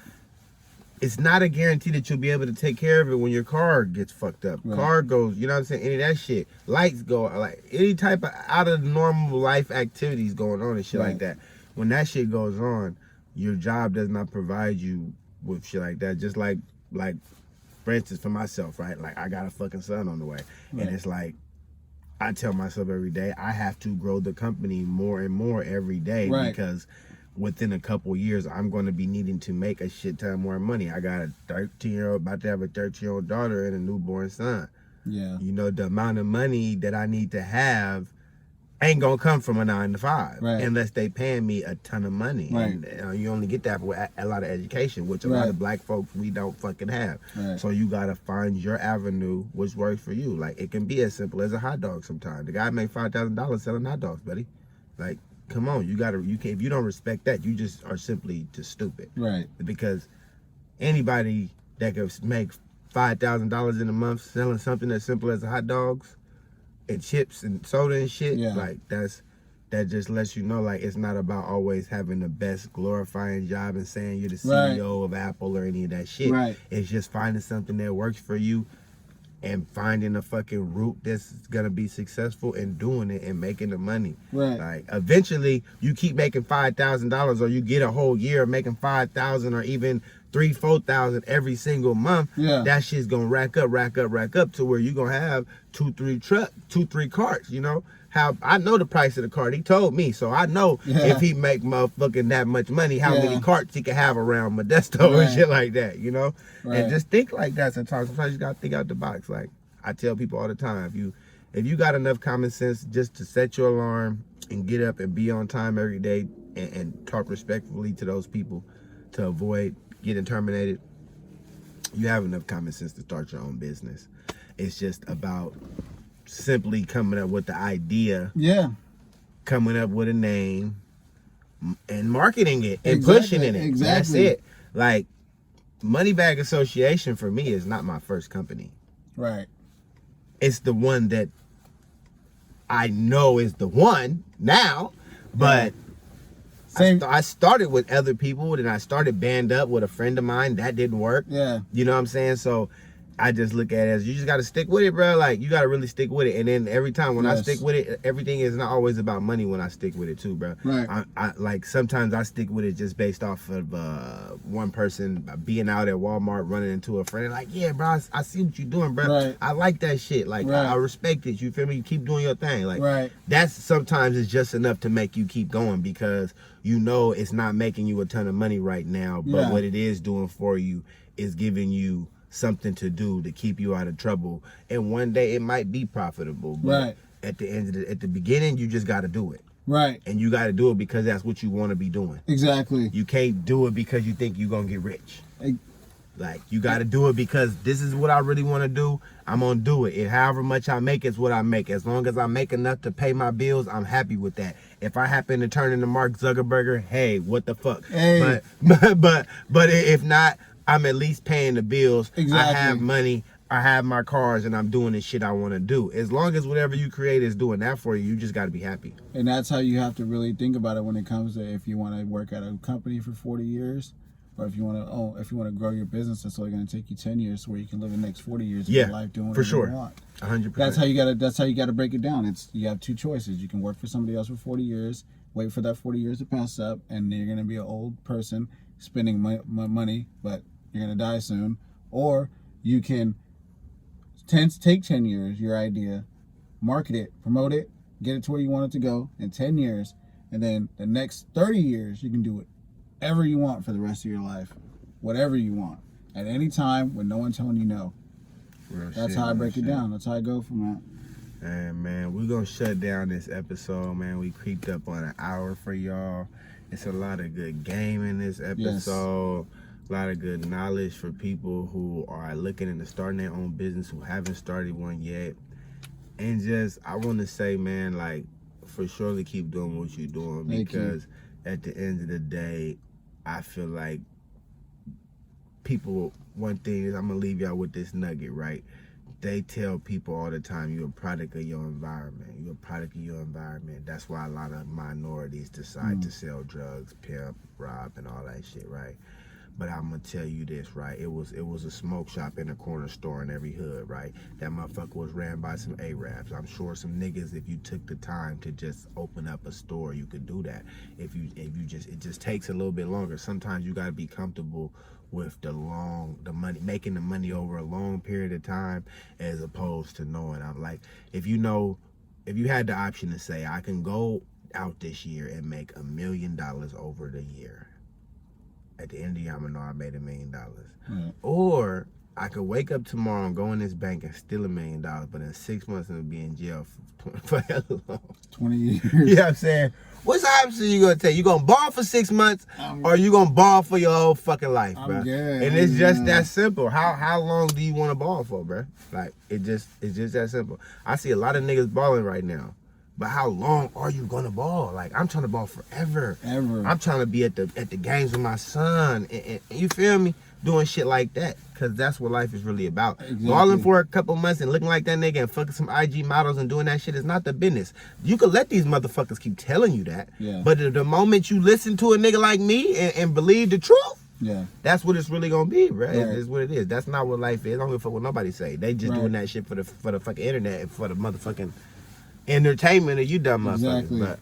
It's not a guarantee that you'll be able to take care of it when your car gets fucked up. Right. Car goes, you know what I'm saying? Any of that shit. Lights go, like any type of out of the normal life activities going on and shit like that. When that shit goes on, your job does not provide you with shit like that. Just like for instance, for myself, right? Like, I got a fucking son on the way. Right. And it's like, I tell myself every day, I have to grow the company more and more every day, because within a couple years, I'm going to be needing to make a shit ton more money. I got a 13-year-old, about to have a 13-year-old daughter and a newborn son. Yeah. You know, the amount of money that I need to have ain't going to come from a 9 to 5 unless they paying me a ton of money. Right. And you only get that with a lot of education, which a lot of black folks, we don't fucking have. Right. So you got to find your avenue which works for you. Like, it can be as simple as a hot dog sometimes. The guy made $5,000 selling hot dogs, buddy. Like, come on, you can't, if you don't respect that, you just are simply just stupid. Right. Because anybody that could make $5,000 in a month selling something as simple as hot dogs and chips and soda and shit, like that just lets you know, like, it's not about always having the best glorifying job and saying you're the CEO of Apple or any of that shit. Right. It's just finding something that works for you and finding a fucking route that's gonna be successful and doing it and making the money. Right. Like, eventually you keep making $5,000, or you get a whole year making $5,000 or even $3,000-$4,000 every single month. Yeah. That shit's gonna rack up to where you're gonna have 2-3 carts, you know? How I know the price of the cart. He told me, so I know if he make motherfucking that much money, how many carts he can have around Modesto and shit like that, you know? And just think like that sometimes. Sometimes you gotta think out the box. Like, I tell people all the time, if you got enough common sense just to set your alarm and get up and be on time every day and talk respectfully to those people to avoid getting terminated, you have enough common sense to start your own business. It's just about simply coming up with the idea, coming up with a name, and marketing it and pushing it. Exactly. That's it. Like, Money Bag Association for me is not my first company. Right. It's the one that I know is the one now, but I started with other people, and I started band up with a friend of mine. That didn't work. Yeah. You know what I'm saying? So I just look at it as, you just got to stick with it, bro. Like, you got to really stick with it. And then every time when I stick with it, everything is not always about money when I stick with it too, bro. Right. I like, sometimes I stick with it just based off of one person being out at Walmart running into a friend. Like, yeah, bro, I see what you're doing, bro. Right. I like that shit. Like, I respect it. You feel me? You keep doing your thing. Like, that's sometimes it's just enough to make you keep going, because you know it's not making you a ton of money right now, but what it is doing for you is giving you something to do to keep you out of trouble, and one day it might be profitable, but at the beginning, you just got to do it. Right. And you got to do it because that's what you want to be doing. Exactly. You can't do it because you think you're gonna get rich. Like, you got to do it because this is what I really want to do. I'm gonna do it. And however much I make is what I make. As long as I make enough to pay my bills, I'm happy with that. If I happen to turn into Mark Zuckerberg, hey, what the fuck? Hey. But if not, I'm at least paying the bills. Exactly. I have money, I have my cars, and I'm doing the shit I want to do. As long as whatever you create is doing that for you, you just got to be happy. And that's how you have to really think about it when it comes to, if you want to work at a company for 40 years, or if you want to grow your business, that's only going to take you 10 years, where you can live the next 40 years of your life doing whatever you want. 100%. That's how you got to break it down. You have two choices. You can work for somebody else for 40 years wait for that 40 years to pass up, and you're gonna be an old person spending money, but you're gonna die soon. Or you can take 10 years, your idea, market it, promote it, get it to where you want it to go in 10 years, and then the next 30 years you can do whatever you want for the rest of your life, whatever you want, at any time with no one telling you no. That's how I break it down. That's how I go from that. And man, we're gonna shut down this episode, man. We creeped up on an hour for y'all. It's a lot of good game in this episode. Yes. A lot of good knowledge for people who are looking into starting their own business, who haven't started one yet. And just, I want to say, man, like, for sure to keep doing what you're doing, because at the end of the day, I feel like people, one thing is, I'm going to leave y'all with this nugget, right? They tell people all the time, you're a product of your environment. You're a product of your environment. That's why a lot of minorities decide to sell drugs, pimp, rob, and all that shit, right? But I'm gonna tell you this, right? It was a smoke shop in a corner store in every hood, right? That motherfucker was ran by some Arabs. I'm sure some niggas, if you took the time to just open up a store, you could do that. If you just, it just takes a little bit longer. Sometimes you gotta be comfortable with the money, making the money over a long period of time, as opposed to knowing. I'm like, if you had the option to say, I can go out this year and make $1 million over the year. At the end of the year, I'm gonna know I made $1 million. Or I could wake up tomorrow and go in this bank and steal $1 million, but in 6 months I'm gonna be in jail for hell long. 20 years. You know what I'm saying? What's the option you gonna take? You gonna ball for 6 months, or you gonna ball for your whole fucking life, bro? And it's just that simple. How long do you want to ball for, bro? Like, it's just that simple. I see a lot of niggas balling right now. But how long are you gonna ball? Like, I'm trying to ball forever. I'm trying to be at the games with my son, and you feel me? Doing shit like that, because that's what life is really about. Balling for a couple months and looking like that nigga and fucking some IG models and doing that shit is not the business. You can let these motherfuckers keep telling you that, but the moment you listen to a nigga like me and believe the truth, that's what it's really gonna be, bro. It's what it is. That's not what life is. I don't give a fuck what nobody say. They just doing that shit for the fucking internet and for the motherfucking entertainment of you dumb motherfuckers. But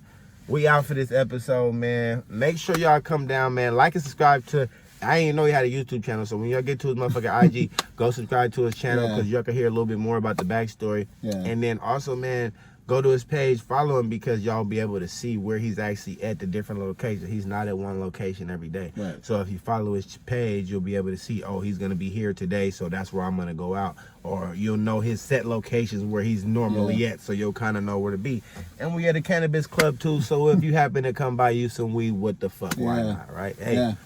we out for this episode, man. Make sure y'all come down, man. Like and subscribe to. I ain't know he had a YouTube channel, so when y'all get to his motherfucking IG, go subscribe to his channel, because y'all can hear a little bit more about the backstory. And then also, man, go to his page, follow him, because y'all be able to see where he's actually at the different locations. He's not at one location every day. So if you follow his page, you'll be able to see, oh, he's gonna be here today, so that's where I'm gonna go out. Or you'll know his set locations where he's normally at, so you'll kind of know where to be. And we at a cannabis club too, so if you happen to come by you some weed, what the fuck, why not, right? Hey,